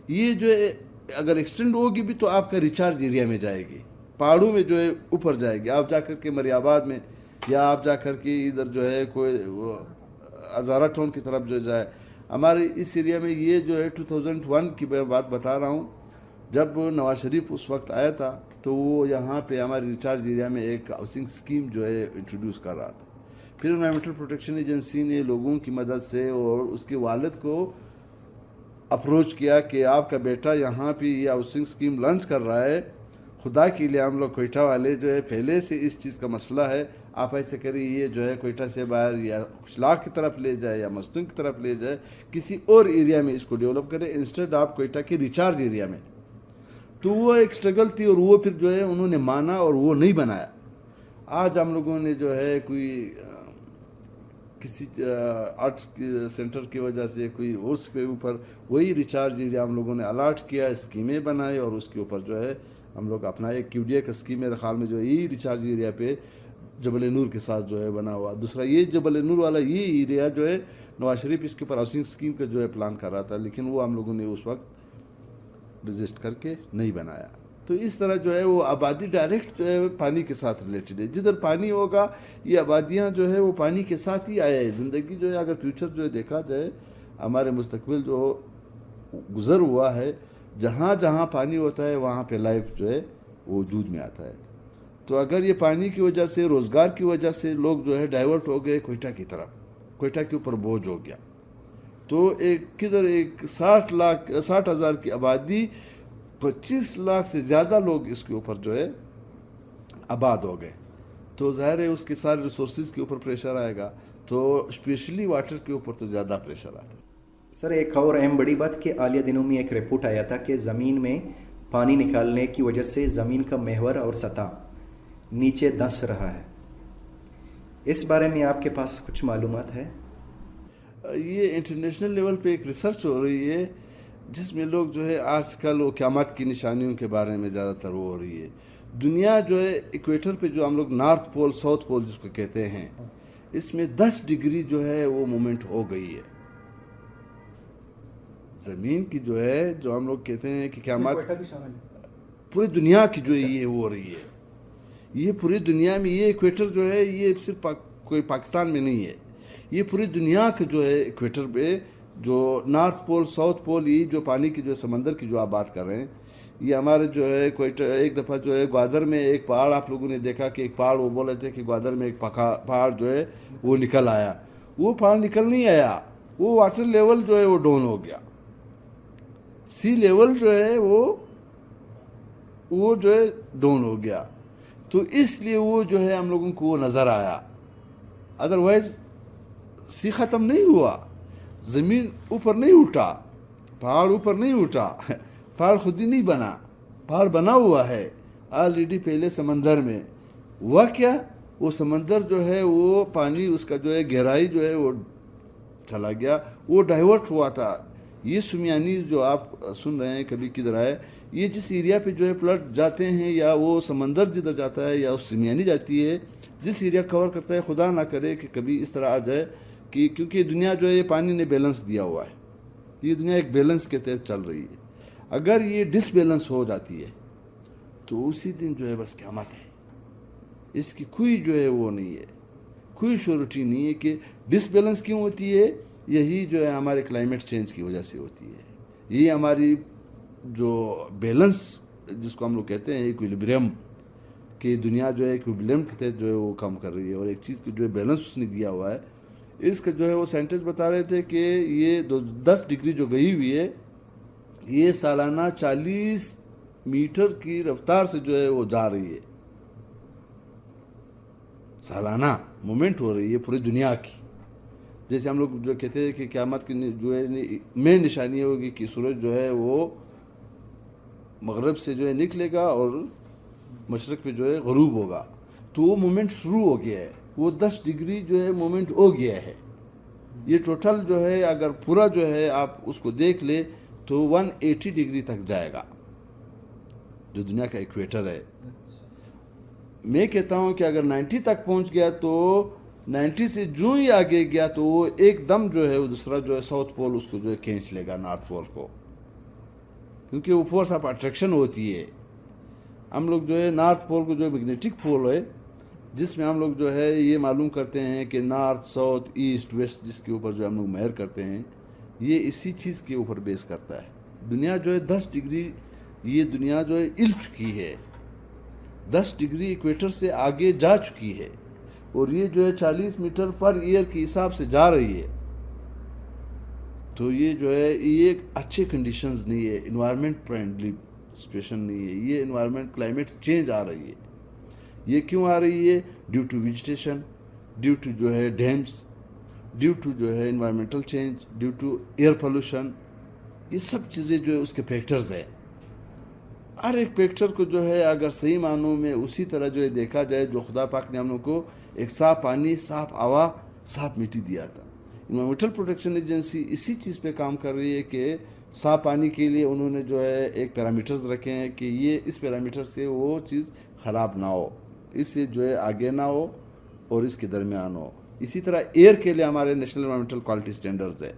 یہ جو ہے اگر ایکسٹینڈ ہوگی بھی تو آپ کا ریچارج ایریا میں جائے گی, پہاڑوں میں جو ہے اوپر جائے گی. آپ جا کر کے مری آباد میں یا آپ جا کر کے ادھر جو ہے کوئی ہزارہ ٹون کی طرف جو جائے, ہمارے اس ایریا میں یہ جو ہے 2001 کی بات بتا رہا ہوں, جب نواز شریف اس وقت آیا تھا تو وہ یہاں پہ ہمارے ریچارج ایریا میں ایک ہاؤسنگ اسکیم جو ہے انٹروڈیوس کر رہا تھا. پھر انوائرمنٹل پروٹیکشن ایجنسی نے لوگوں کی مدد سے اور اس کے والد کو اپروچ کیا کہ آپ کا بیٹا یہاں پہ یہ ہاؤسنگ اسکیم لانچ کر رہا ہے, خدا کے لیے ہم لوگ کوئٹہ والے جو ہے پہلے سے اس چیز کا مسئلہ ہے, آپ ایسے کریے یہ جو ہے کوئٹہ سے باہر یا شلاخ کی طرف لے جائے یا مستنگ کی طرف لے جائے, کسی اور ایریا میں اس کو ڈیولپ کرے انسٹیڈ آپ کوئٹہ کے ریچارج ایریا میں. تو وہ ایک سٹرگل تھی اور وہ پھر جو ہے انہوں نے مانا اور وہ نہیں بنایا. آج ہم لوگوں نے جو ہے کوئی کسی آرٹ سینٹر کی وجہ سے کوئی اس کے اوپر وہی ریچارج ایریا ہم لوگوں نے الاٹ کیا, اسکیمیں بنائی, اور اس کے اوپر جو ہے ہم لوگ اپنا ایک QDA کا اسکیم میرے خیال میں جو ہے یہ ریچارج ایریا پہ جبل نور کے ساتھ جو ہے بنا ہوا. دوسرا یہ جبل نور والا یہ ایریا جو ہے نواز شریف اس کے اوپر ہاؤسنگ اسکیم کا جو ہے پلان کر رہا تھا, لیکن وہ ہم لوگوں نے اس وقت رجسٹ کر کے نہیں بنایا. تو اس طرح جو ہے وہ آبادی ڈائریکٹ جو ہے پانی کے ساتھ ریلیٹڈ ہے. جدھر پانی ہوگا یہ آبادیاں جو ہے وہ پانی کے ساتھ ہی آیا ہے. زندگی جو ہے اگر فیوچر جو ہے دیکھا جائے, ہمارے مستقبل جو گزر ہوا ہے, جہاں جہاں پانی ہوتا ہے وہاں پہ لائف جو ہے وہ وجود میں آتا ہے. تو اگر یہ پانی کی وجہ سے, روزگار کی وجہ سے لوگ جو ہے ڈائیورٹ ہو گئے کوئٹہ کی طرف, کوئٹہ کے اوپر بوجھ ہو گیا, تو کدھر 60,000 کی آبادی 25 لاکھ سے زیادہ لوگ اس کے اوپر جو ہے آباد ہو گئے. تو ظاہر ہے اس کے سارے ریسورسز کے اوپر پریشر آئے گا, تو اسپیشلی واٹر کے اوپر تو زیادہ پریشر آتا ہے. سر ایک اور اہم بڑی بات کہ حالیہ دنوں میں ایک رپورٹ آیا تھا کہ زمین میں پانی نکالنے کی وجہ سے زمین کا محور اور سطح نیچے دھنس رہا ہے. اس بارے میں آپ کے پاس کچھ معلومات ہے؟ یہ انٹرنیشنل لیول پہ ایک ریسرچ ہو رہی ہے جس میں لوگ جو ہے آج کل وہ قیامت کی نشانیوں کے بارے میں زیادہ تر وہ ہو رہی ہے. دنیا جو ہے ایکویٹر پہ جو ہم لوگ نارتھ پول ساؤتھ پول جس کو کہتے ہیں, اس میں 10 ڈگری جو ہے وہ مومنٹ ہو گئی ہے. زمین کی جو ہے جو ہم لوگ کہتے ہیں کہ قیامت پوری دنیا کی جو ہے یہ ہو رہی ہے. یہ پوری دنیا میں یہ ایکویٹر جو ہے یہ صرف کوئی پاکستان میں نہیں ہے, یہ پوری دنیا کا جو ہے ایکویٹر پہ جو نارتھ پول ساؤتھ پول, یہ جو پانی کی جو سمندر کی جو آپ بات کر رہے ہیں, یہ ہمارے جو ہے کوئٹہ ایک دفعہ جو ہے گوادر میں ایک پہاڑ آپ لوگوں نے دیکھا کہ ایک پہاڑ وہ بول رہے تھے کہ گوادر میں ایک پہاڑ جو ہے وہ نکل آیا. وہ پہاڑ نکل نہیں آیا, وہ واٹر لیول جو ہے وہ ڈاؤن ہو گیا. سی لیول جو ہے وہ جو ہے ڈاؤن ہو گیا, تو اس لیے وہ جو ہے ہم لوگوں کو وہ نظر آیا. ادروائز سی ختم نہیں ہوا, زمین اوپر نہیں اٹھا, پہاڑ اوپر نہیں اٹھا, پہاڑ خود ہی نہیں بنا, پہاڑ بنا ہوا ہے آلریڈی پہلے سمندر میں. ہوا کیا, وہ سمندر جو ہے وہ پانی اس کا جو ہے گہرائی جو ہے وہ چلا گیا, وہ ڈائیورٹ ہوا تھا. یہ سمیانی جو آپ سن رہے ہیں کبھی کدھر آئے, یہ جس ایریا پہ جو ہے فلڈ جاتے ہیں یا وہ سمندر جدھر جاتا ہے یا اس سمیانی جاتی ہے, جس ایریا کور کرتا ہے, خدا نہ کرے کہ کبھی اس طرح آ جائے کہ کیونکہ دنیا جو ہے یہ پانی نے بیلنس دیا ہوا ہے, یہ دنیا ایک بیلنس کے تحت چل رہی ہے. اگر یہ ڈس بیلنس ہو جاتی ہے تو اسی دن جو ہے بس قیامت ہے. اس کی کوئی جو ہے وہ نہیں ہے, کوئی شورٹی نہیں ہے کہ ڈس بیلنس کیوں ہوتی ہے. یہی جو ہے ہمارے کلائمیٹ چینج کی وجہ سے ہوتی ہے. یہ ہماری جو بیلنس جس کو ہم لوگ کہتے ہیں ایکویلیبریم, کہ دنیا جو ہے ایکویلیبریم کے تحت جو ہے وہ کام کر رہی ہے, اور ایک چیز کی جو ہے بیلنس اس نے دیا ہوا ہے. اس کا جو ہے وہ سائنٹسٹ بتا رہے تھے کہ یہ 10 ڈگری جو گئی ہوئی ہے, یہ سالانہ 40 میٹر کی رفتار سے جو ہے وہ جا رہی ہے. سالانہ مومنٹ ہو رہی ہے پوری دنیا کی. جیسے ہم لوگ جو کہتے ہیں کہ قیامت کی جو ہے مین نشانی ہوگی کہ سورج جو ہے وہ مغرب سے جو ہے نکلے گا اور مشرق پہ جو ہے غروب ہوگا, تو وہ مومنٹ شروع ہو گیا ہے. وہ 10 ڈگری جو ہے مومنٹ ہو گیا ہے. یہ ٹوٹل جو ہے اگر پورا جو ہے آپ اس کو دیکھ لے تو 180 ڈگری تک جائے گا جو دنیا کا ایکویٹر ہے. میں کہتا ہوں کہ اگر 90 تک پہنچ گیا تو 90 سے جو ہی آگے گیا تو وہ ایک دم جو ہے وہ دوسرا جو ہے ساؤتھ پول اس کو جو ہے کھینچ لے گا نارتھ پول کو, کیونکہ وہ فورس آف اٹریکشن ہوتی ہے. ہم لوگ جو ہے نارتھ پول کو جو میگنیٹک پول ہے جس میں ہم لوگ جو ہے یہ معلوم کرتے ہیں کہ نارتھ ساؤتھ ایسٹ ویسٹ جس کے اوپر جو ہم لوگ مہر کرتے ہیں, یہ اسی چیز کے اوپر بیس کرتا ہے. دنیا جو ہے 10 ڈگری یہ دنیا جو ہے ہل چکی ہے, 10 ڈگری ایکویٹر سے آگے جا چکی ہے, اور یہ جو ہے 40 میٹر پر ایئر کے حساب سے جا رہی ہے. تو یہ جو ہے یہ ایک اچھے کنڈیشنز نہیں ہے, انوائرمنٹ فرینڈلی سچویشن نہیں ہے. یہ انوائرمنٹ کلائمیٹ چینج آ رہی ہے. یہ کیوں آ رہی ہے؟ Due to vegetation, due to جو ہے ڈیمز, ڈیو ٹو جو ہے environmental change, due to air pollution. یہ سب چیزیں جو ہے اس کے فیکٹرز ہیں. ہر ایک فیکٹر کو جو ہے اگر صحیح معنوں میں اسی طرح جو ہے دیکھا جائے جو خدا پاک نے ہم لوگ کو ایک صاف پانی، صاف ہوا، صاف مٹی دیا تھا، انوائرمنٹل پروٹیکشن ایجنسی اسی چیز پہ کام کر رہی ہے کہ صاف پانی کے لیے انہوں نے جو ہے ایک پیرامیٹرز رکھے ہیں کہ یہ اس پیرامیٹر سے وہ چیز خراب نہ ہو، اس سے جو ہے آگے نہ ہو اور اس کے درمیان ہو۔ اسی طرح ایئر کے لیے ہمارے نیشنل انوائرمنٹل کوالٹی سٹینڈرڈز ہے،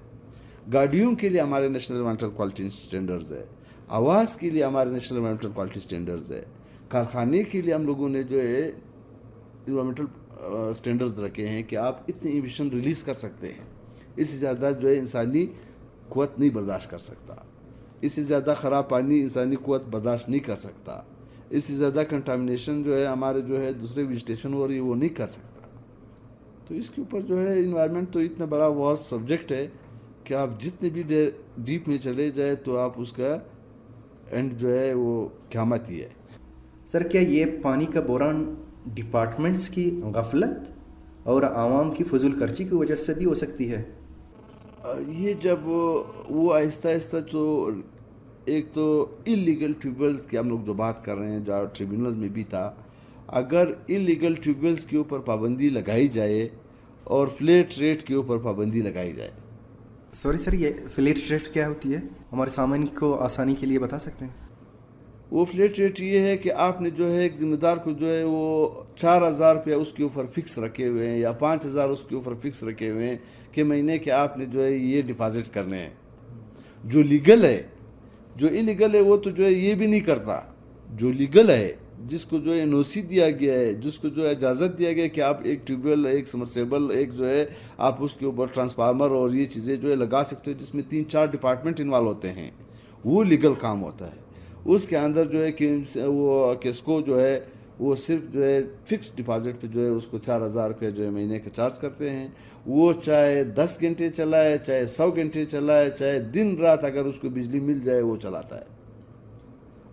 گاڑیوں کے لیے ہمارے نیشنل انوائرمنٹل کوالٹی سٹینڈرڈز ہے، آواز کے لیے ہمارے نیشنل انوائرمنٹل کوالٹی سٹینڈرڈز ہے، کارخانے کے لیے ہم لوگوں نے جو ہے انوائرمنٹل سٹینڈرڈز رکھے ہیں کہ آپ اتنے ایمیشن ریلیز کر سکتے ہیں، اس سے زیادہ جو ہے انسانی قوت نہیں برداشت کر سکتا، اس سے زیادہ خراب پانی انسانی قوت برداشت نہیں کر سکتا، اس سے زیادہ کنٹامنیشن جو ہے ہمارے جو ہے دوسرے ویجیٹیشن ہو رہی ہے وہ نہیں کر سکتا۔ تو اس کے اوپر جو ہے انوائرمنٹ تو اتنا بڑا بہت سبجیکٹ ہے کہ آپ جتنے بھی ڈیپ میں چلے جائے تو آپ اس کا اینڈ جو ہے وہ قیامت ہی ہے۔ سر کیا یہ پانی کا بحران ڈپارٹمنٹس کی غفلت اور عوام کی فضول خرچی کی وجہ سے بھی ہو سکتی ہے؟ یہ جب وہ آہستہ آہستہ جو ایک تو انلیگل ٹیوبویلز کی ہم لوگ جو بات کر رہے ہیں جہاں ٹریبیونلز میں بھی تھا، اگر انلیگل ٹیوبویلز کے اوپر پابندی لگائی جائے اور فلیٹ ریٹ کے اوپر پابندی لگائی جائے۔ سوری سر، یہ فلیٹ ریٹ کیا ہوتی ہے؟ ہمارے سامعین کو آسانی کے لیے بتا سکتے ہیں؟ وہ فلیٹ ریٹ یہ ہے کہ آپ نے جو ہے ایک ذمہ دار کو جو ہے وہ 4,000 روپیہ اس کے اوپر فکس رکھے ہوئے ہیں یا 5,000 اس کے اوپر فکس رکھے ہوئے ہیں کہ مہینے کے آپ نے جو ہے یہ ڈپازٹ کرنے ہیں۔ جو لیگل ہے، جو انلیگل ہے وہ تو جو ہے یہ بھی نہیں کرتا۔ جو لیگل ہے، جس کو جو ہے این او سی دیا گیا ہے، جس کو جو ہے اجازت دیا گیا ہے کہ آپ ایک ٹیوب ویل، ایک سمرسیبل، ایک جو ہے آپ اس کے اوپر ٹرانسفارمر اور یہ چیزیں جو ہے لگا سکتے ہو جس میں 3-4 ڈپارٹمنٹ انوالو ہوتے ہیں، وہ لیگل کام ہوتا ہے۔ اس کے اندر جو ہے کہ وہ کیسکو جو ہے وہ صرف جو ہے فکس ڈپازٹ پہ جو ہے اس کو 4,000 روپیہ جو ہے مہینے کا چارج کرتے ہیں۔ وہ چاہے 10 گھنٹے چلائے، چاہے 100 گھنٹے چلائے، چاہے دن رات اگر اس کو بجلی مل جائے وہ چلاتا ہے۔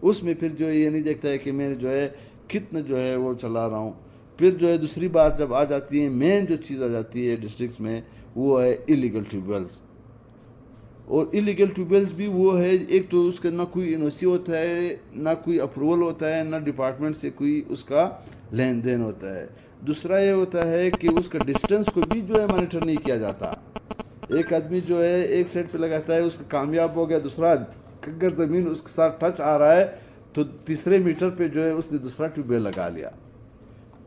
اس میں پھر جو ہے یہ نہیں دیکھتا ہے کہ میں جو ہے کتنا جو ہے وہ چلا رہا ہوں۔ پھر جو ہے دوسری بات جب آ جاتی ہے، مین جو چیز آ جاتی ہے ڈسٹرکٹس میں، وہ ہے انلیگل ٹیوب ویلز۔ اور انلیگل ٹیوب ویلز بھی وہ ہے، ایک تو اس کا نہ کوئی این او سی ہوتا ہے، نہ کوئی اپروول ہوتا ہے، نہ ڈپارٹمنٹ سے کوئی اس کا لین دین ہوتا ہے۔ دوسرا یہ ہوتا ہے کہ اس کا ڈسٹنس کو بھی جو ہے مانیٹر نہیں کیا جاتا۔ ایک آدمی جو ہے ایک سائڈ پہ لگاتا ہے، اس کا کامیاب ہو گیا، دوسرا اگر زمین اس کے ساتھ ٹچ آ رہا ہے تو تیسرے میٹر پہ جو ہے اس نے دوسرا ٹیوب ویل لگا لیا۔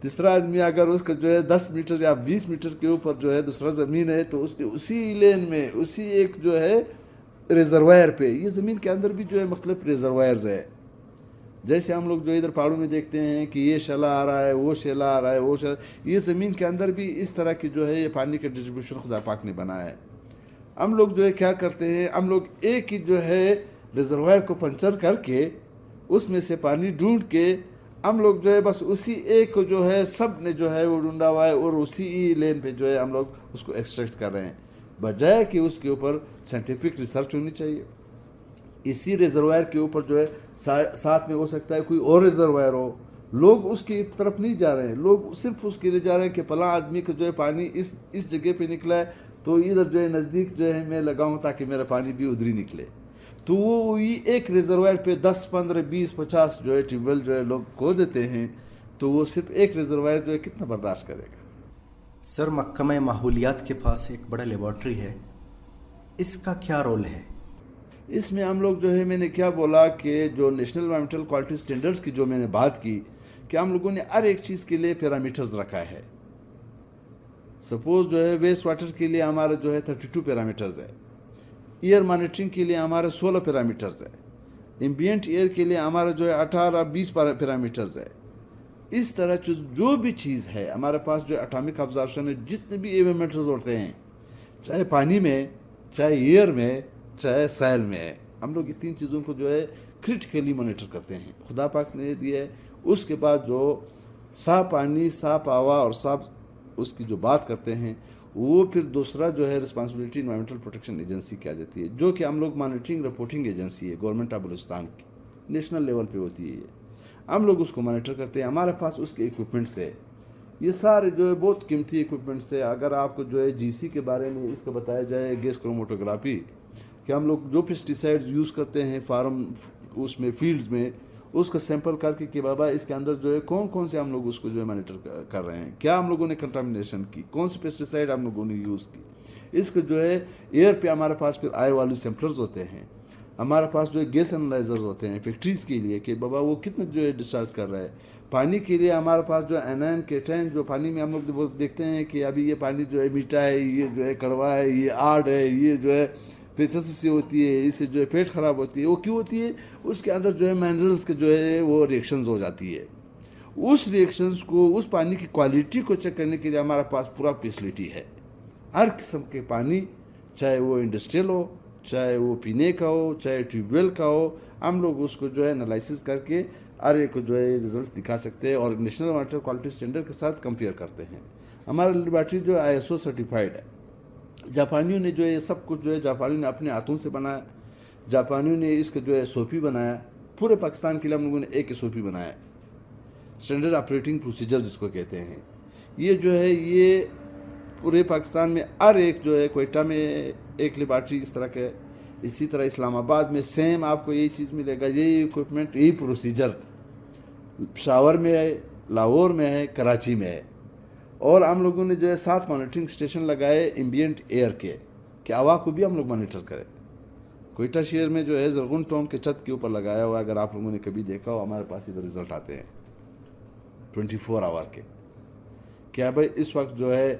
تیسرا آدمی اگر اس کا جو ہے 10 میٹر یا 20 میٹر کے اوپر جو ہے دوسرا زمین ہے تو اس نے اسی لین میں اسی ایک جو ہے ریزروائر پہ، یہ زمین کے اندر بھی جو ہے مختلف ریزروائرز ہے۔ جیسے ہم لوگ جو ادھر پہاڑوں میں دیکھتے ہیں کہ یہ شیلا آ رہا ہے، وہ شیلا آ رہا ہے، وہ شیلا، یہ زمین کے اندر بھی اس طرح کی جو ہے یہ پانی کا ڈسٹریبیوشن خدا پاک نے بنایا ہے۔ ہم لوگ جو ہے کیا کرتے ہیں، ہم لوگ ایک ہی جو ہے ریزروائر کو پنچر کر کے اس میں سے پانی ڈھونڈ کے ہم لوگ جو ہے بس اسی ایک کو جو ہے سب نے جو ہے وہ ڈھونڈا ہوا ہے اور اسی لین پہ جو ہے ہم لوگ اس کو ایکسٹریکٹ کر رہے ہیں، بجائے کہ اس کے اوپر سائنٹیفک ریسرچ ہونی چاہیے۔ اسی ریزروائر کے اوپر جو ہے ساتھ میں ہو سکتا ہے کوئی اور ریزروائر ہو، لوگ اس کی طرف نہیں جا رہے ہیں، لوگ صرف اس کے لیے جا رہے ہیں کہ فلاں آدمی کا جو ہے پانی اس جگہ پہ نکلا ہے تو ادھر جو ہے نزدیک جو ہے میں لگاؤں تاکہ میرا پانی بھی ادھر ہی نکلے۔ تو وہ ایک ریزروائر پہ 10 15 20 50 جو ہے ٹیوب ویل جو ہے لوگ کھو دیتے ہیں، تو وہ صرف ایک ریزروائر جو ہے کتنا برداشت کرے گا؟ سر محکمہ ماحولیات کے پاس ایک بڑا لیبارٹری ہے، اس کا کیا رول ہے؟ اس میں ہم لوگ جو ہے میں نے کیا بولا کہ جو نیشنل انوائرمنٹل کوالٹی سٹینڈرڈز کی جو میں نے بات کی کہ ہم لوگوں نے ہر ایک چیز کے لیے پیرامیٹرز رکھا ہے۔ سپوز جو ہے ویسٹ واٹر کے لیے ہمارا جو ہے 32 پیرامیٹرز ہے، ایئر مانیٹرنگ کے لیے ہمارے 16 پیرامیٹرز ہے، ایمبینٹ ایئر کے لیے ہمارا جو ہے 18-20 پیرامیٹرز ہے۔ اس طرح جو بھی چیز ہے ہمارے پاس جو اٹامک ابزارپشن ہے، جتنے بھی ایلیمنٹس ہوتے ہیں، چاہے پانی میں، چاہے ایئر میں، چاہے سائل میں ہے، ہم لوگ یہ 3 چیزوں کو جو ہے کریٹیکلی مانیٹر کرتے ہیں، خدا پاک نے دیا ہے۔ اس کے بعد جو صاف پانی، صاف ہوا اور صاف اس کی جو بات کرتے ہیں، وہ پھر دوسرا جو ہے رسپانسبلٹی انوائرمنٹل پروٹیکشن ایجنسی کی آ جاتی ہے، جو کہ ہم لوگ مانیٹرنگ رپورٹنگ ایجنسی ہے، گورنمنٹ آف بلوچستان کی نیشنل لیول پہ ہوتی ہے یہ، ہم لوگ اس کو مانیٹر کرتے ہیں۔ ہمارے پاس اس کے ایکوپمنٹس ہے، یہ سارے جو ہے بہت قیمتی ایکوپمنٹس ہے۔ اگر آپ کو جو ہے جی سی کے بارے میں اس کا بتایا جائے، گیس کروموٹوگرافی، کہ ہم لوگ جو پیسٹی سائڈز یوز کرتے ہیں فارم اس میں فیلڈز میں، اس کو سیمپل کر کے کہ بابا اس کے اندر جو ہے کون کون سے ہم لوگ اس کو جو ہے مانیٹر کر رہے ہیں, کیا ہم لوگوں نے کنٹامنیشن کی, کون سے پیسٹیسائڈ ہم لوگوں نے یوز کی. اس کو جو ہے ایئر پہ ہمارے پاس پھر آئر والو سیمپلرز ہوتے ہیں, ہمارے پاس جو ہے گیس انالائزرز ہوتے ہیں فیکٹریز کے لیے کہ بابا وہ کتنا جو ہے ڈسچارج کر رہا ہے. پانی کے لیے ہمارے پاس جو اینائن کیٹائن جو پانی میں ہم لوگ دیکھتے ہیں کہ ابھی یہ پانی جو ہے میٹھا ہے, یہ جو ہے کڑوا ہے, یہ آڑ ہے, یہ جو ہے پیچس سے ہوتی ہے, اس سے جو ہے پیٹ خراب ہوتی ہے. وہ کیوں ہوتی ہے؟ اس کے اندر جو ہے منرلز کے جو ہے وہ ریئیکشنز ہو جاتی ہے. اس ریئیکشنز کو, اس پانی کی کوالٹی کو چیک کرنے کے لیے ہمارے پاس پورا فیسلٹی ہے. ہر قسم کے پانی, چاہے وہ انڈسٹریل ہو, چاہے وہ پینے کا ہو, چاہے ٹیوب ویل کا ہو, ہم لوگ اس کو جو ہے انالائسس کر کے ہر ایک کو جو ہے رزلٹ دکھا سکتے ہیں اور نیشنل واٹر کوالٹی اسٹینڈرڈ کے ساتھ کمپیئر کرتے ہیں. ہمارا لیبارٹری جو ہے ISO سرٹیفائڈ ہے. جاپانیوں نے جو ہے یہ سب کچھ جو ہے جاپانیوں نے اپنے ہاتھوں سے بنایا. جاپانیوں نے اس کا جو ہے SOP بنایا. پورے پاکستان کے لیے ہم لوگوں نے ایک SOP بنایا, اسٹینڈرڈ آپریٹنگ پروسیجر جس کو کہتے ہیں. یہ جو ہے یہ پورے پاکستان میں ہر ایک جو ہے کوئٹہ میں ایک لیبارٹری اس طرح کا ہے, اسی طرح اسلام آباد میں سیم آپ کو یہی چیز ملے گا, یہی اکوپمنٹ, یہی پروسیجر پشاور میں ہے, لاہور میں ہے, کراچی میں ہے. اور ہم لوگوں نے جو ہے 7 مانیٹرنگ اسٹیشن لگائے ایمبینٹ ایئر کے کہ ہوا کو بھی ہم لوگ مانیٹر کریں. کوئٹہ شہر میں جو ہے زرغون ٹاؤن کے چھت کے اوپر لگایا ہوا ہے, اگر آپ لوگوں نے کبھی دیکھا ہو, ہمارے پاس ادھر رزلٹ آتے ہیں 24 آور کے. کیا بھائی اس وقت جو ہے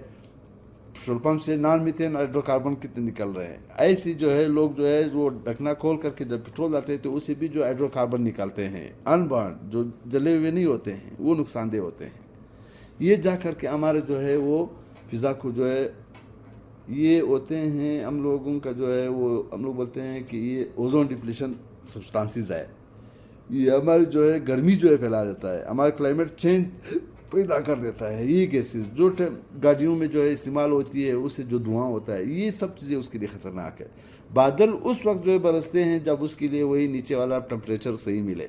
پیٹرول پمپ سے نان میتھین ہائیڈرو کاربن کتنے نکل رہے ہیں. ایسی جو ہے لوگ جو ہے وہ ڈھکنا کھول کر کے جب پیٹرول ڈالتے ہیں تو اسے بھی جو ہائیڈرو کاربن نکالتے ہیں ان برنڈ, جو جلے ہوئے نہیں ہوتے ہیں, وہ نقصان دہ ہوتے ہیں. یہ جا کر کے ہمارے جو ہے وہ فضا کو جو ہے یہ ہوتے ہیں ہم لوگوں کا جو ہے وہ ہم لوگ بولتے ہیں کہ یہ اوزون ڈپلیشن سبسٹانسز ہے. یہ ہماری جو ہے گرمی جو ہے پھیلا دیتا ہے, ہمارا کلائمیٹ چینج پیدا کر دیتا ہے. یہ گیسز جو گاڑیوں میں جو ہے استعمال ہوتی ہے, اس سے جو دھواں ہوتا ہے, یہ سب چیزیں اس کے لیے خطرناک ہے. بادل اس وقت جو ہے برستے ہیں جب اس کے لیے وہی نیچے والا ٹمپریچر صحیح ملے.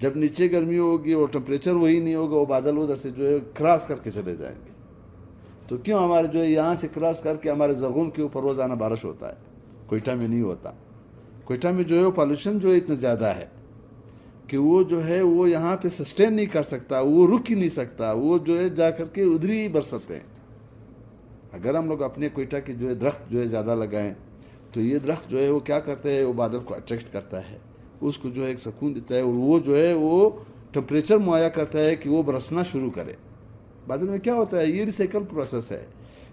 جب نیچے گرمی ہوگی اور ٹمپریچر وہی نہیں ہوگا, وہ بادل ادھر سے جو ہے کراس کر کے چلے جائیں گے. تو کیوں ہمارے جو ہے یہاں سے کراس کر کے ہمارے زرغون کے اوپر روزانہ بارش ہوتا ہے, کوئٹہ میں نہیں ہوتا. کوئٹہ میں جو ہے پالوشن جو ہے اتنا زیادہ ہے کہ وہ جو ہے وہ یہاں پہ سسٹین نہیں کر سکتا, وہ رک ہی نہیں سکتا, وہ جو ہے جا کر کے ادھر ہی برستے ہیں. اگر ہم لوگ اپنے کوئٹہ کے جو ہے درخت جو ہے زیادہ لگائیں تو یہ درخت جو ہے وہ کیا کرتا ہے, وہ بادل کو اٹریکٹ کرتا ہے, اس کو جو ہے ایک سکون دیتا ہے, اور وہ جو ہے وہ ٹمپریچر مہیا کرتا ہے کہ وہ برسنا شروع کرے. بادل میں کیا ہوتا ہے, یہ ریسائیکل پروسیس ہے.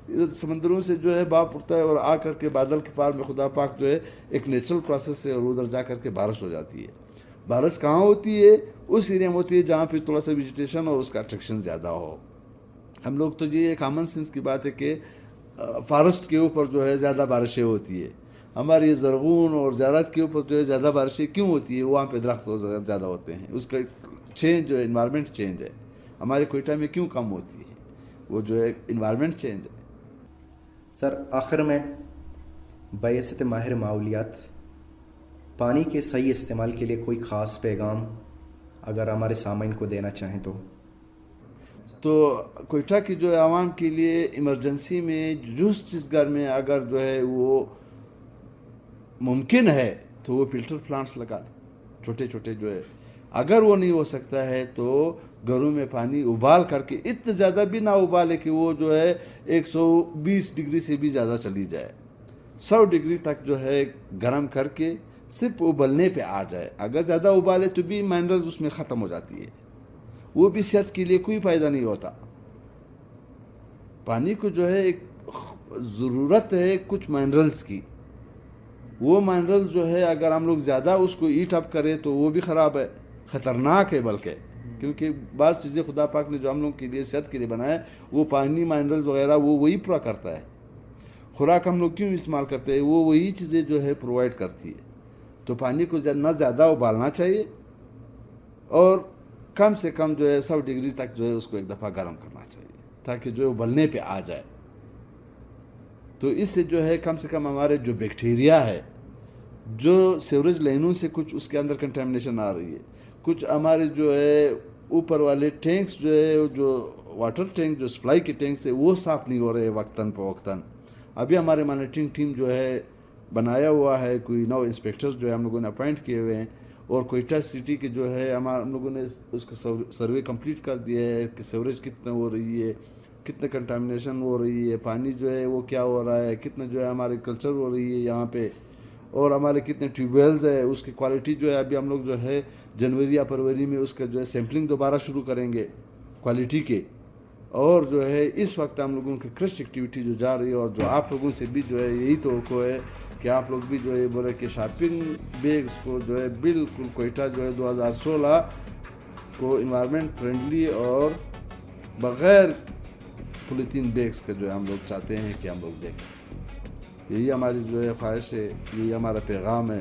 ادھر سمندروں سے جو ہے بھاپ اٹھتا ہے اور آ کر کے بادل کے پار میں خدا پاک جو ہے ایک نیچرل پروسیس ہے, اور ادھر جا کر کے بارش ہو جاتی ہے. بارش کہاں ہوتی ہے؟ اس ایریا میں ہوتی ہے جہاں پہ تھوڑا سا ویجیٹیشن اور اس کا اٹریکشن زیادہ ہو. ہم لوگ تو یہ کامن سینس کی بات ہے کہ فارسٹ کے اوپر جو ہے زیادہ بارشیں ہوتی ہے. ہماری زرغون اور زیارت کے اوپر جو ہے زیادہ بارشیں کیوں ہوتی ہے؟ وہاں پہ درخت زیادہ ہوتے ہیں, اس کا چینج جو ہے انوائرمنٹ چینج ہے. ہمارے کوئٹہ میں کیوں کم ہوتی ہے؟ وہ جو ہے انوائرمنٹ چینج ہے. سر آخر میں بعثت ماہر ماحولیات پانی کے صحیح استعمال کے لیے کوئی خاص پیغام اگر ہمارے سامعین کو دینا چاہیں تو کوئٹہ کی جو ہے عوام کے لیے ایمرجنسی میں جس چیز گھر میں اگر جو ہے وہ ممکن ہے تو وہ فلٹر پلانٹس لگا لیں, چھوٹے چھوٹے جو ہے. اگر وہ نہیں ہو سکتا ہے تو گھروں میں پانی ابال کر کے, اتنا زیادہ بھی نہ ابالے کہ وہ جو ہے 120 ڈگری سے بھی زیادہ چلی جائے, 100 ڈگری تک جو ہے گرم کر کے صرف ابلنے پہ آ جائے. اگر زیادہ ابالے تو بھی مائنرلز اس میں ختم ہو جاتی ہے, وہ بھی صحت کے لیے کوئی فائدہ نہیں ہوتا. پانی کو جو ہے ایک ضرورت ہے کچھ مائنرلز کی, وہ مائنرلز جو ہے اگر ہم لوگ زیادہ اس کو ایٹ اپ کریں تو وہ بھی خراب ہے, خطرناک ہے. بلکہ کیونکہ بعض چیزیں خدا پاک نے جو ہم لوگ کے لیے صحت کے لیے بنایا, وہ پانی مائنرلز وغیرہ وہ وہی پورا کرتا ہے. خوراک ہم لوگ کیوں استعمال کرتے ہیں, وہ وہی چیزیں جو ہے پرووائڈ کرتی ہے. تو پانی کو نہ زیادہ ابالنا چاہیے, اور کم سے کم جو ہے 100 ڈگری تک جو ہے اس کو ایک دفعہ گرم کرنا چاہیے تاکہ جو ابلنے پہ آ جائے. تو اس سے جو ہے کم سے کم ہمارے جو بیکٹیریا ہے, جو سیوریج لائنوں سے کچھ اس کے اندر کنٹامنیشن آ رہی ہے, کچھ ہمارے جو ہے اوپر والے ٹینکس جو ہے جو واٹر ٹینک جو سپلائی کے ٹینکس ہے وہ صاف نہیں ہو رہے وقتاً فوقتاً. ابھی ہمارے مانیٹرنگ ٹیم جو ہے بنایا ہوا ہے, کوئی 9 انسپیکٹرز جو ہے ہم لوگوں نے اپوائنٹ کیے ہوئے ہیں, اور کوئٹہ سٹی کے جو ہے ہم لوگوں نے اس کا سروے کمپلیٹ کر دیا ہے کہ سیوریج کتنا ہو رہی ہے, کتنا کنٹامنیشن ہو رہی ہے, پانی جو ہے وہ کیا ہو رہا ہے, کتنا جو ہے ہماری کلچر ہو رہی ہے یہاں پہ, اور ہمارے کتنے ٹیوب ویلز ہے, اس کی کوالٹی جو ہے ابھی ہم لوگ جو ہے جنوری یا فروری میں اس کا جو ہے سیمپلنگ دوبارہ شروع کریں گے کوالٹی کے. اور جو ہے اس وقت ہم لوگوں کی کرش ایکٹیویٹی جو جا رہی ہے, اور جو آپ لوگوں سے بھی جو ہے یہی توقع ہے کہ آپ لوگ بھی جو ہے بولے کہ شاپنگ بیگز کو جو ہے بالکل کوئٹہ جو ہے 2016 کو انوائرمنٹ فرینڈلی اور بغیر پولیتھین بیگز کا جو ہے ہم لوگ چاہتے ہیں کہ ہم لوگ دیکھیں. یہی ہماری جو ہے خواہش ہے, یہی ہمارا پیغام ہے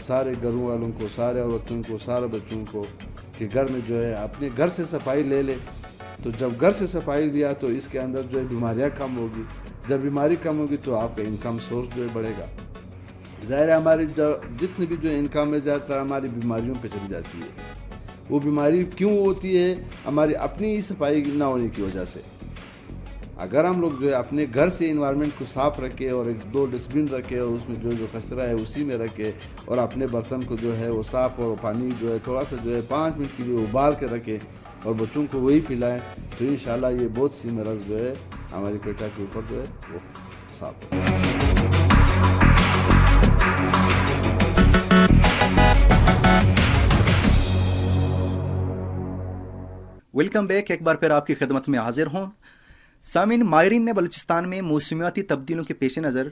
سارے گھروں والوں کو, سارے عورتوں کو, سارے بچوں کو کہ گھر میں جو ہے اپنے گھر سے صفائی لے لے. تو جب گھر سے صفائی لیا تو اس کے اندر جو ہے بیماریاں کم ہوگی, جب بیماری کم ہوگی تو آپ کا انکم سورس جو ہے بڑھے گا. ظاہر ہے ہماری جتنے بھی جو انکم ہے زیادہ تر ہماری بیماریوں پہ چلی جاتی ہے. وہ بیماری کیوں ہوتی ہے؟ ہماری اپنی ہی صفائی نہ ہونے کی وجہ سے. اگر ہم لوگ جو ہے اپنے گھر سے انوائرمنٹ کو صاف رکھے اور 1-2 ڈسٹ بن رکھے اور اس میں جو کچرا ہے اسی میں رکھے اور اپنے برتن کو جو ہے وہ صاف اور پانی جو ہے تھوڑا سا جو ہے 5 منٹ کے لیے ابال کے رکھے اور بچوں کو وہی پلائیں تو انشاءاللہ یہ بہت سی مرض جو ہے ہماری کوئٹہ کے اوپر جو ہے وہ صاف ہوگا. ویلکم بیک, ایک بار پھر آپ کی خدمت میں حاضر ہوں. سامعین, ماہرین نے بلوچستان میں موسمیاتی تبدیلیوں کے پیش نظر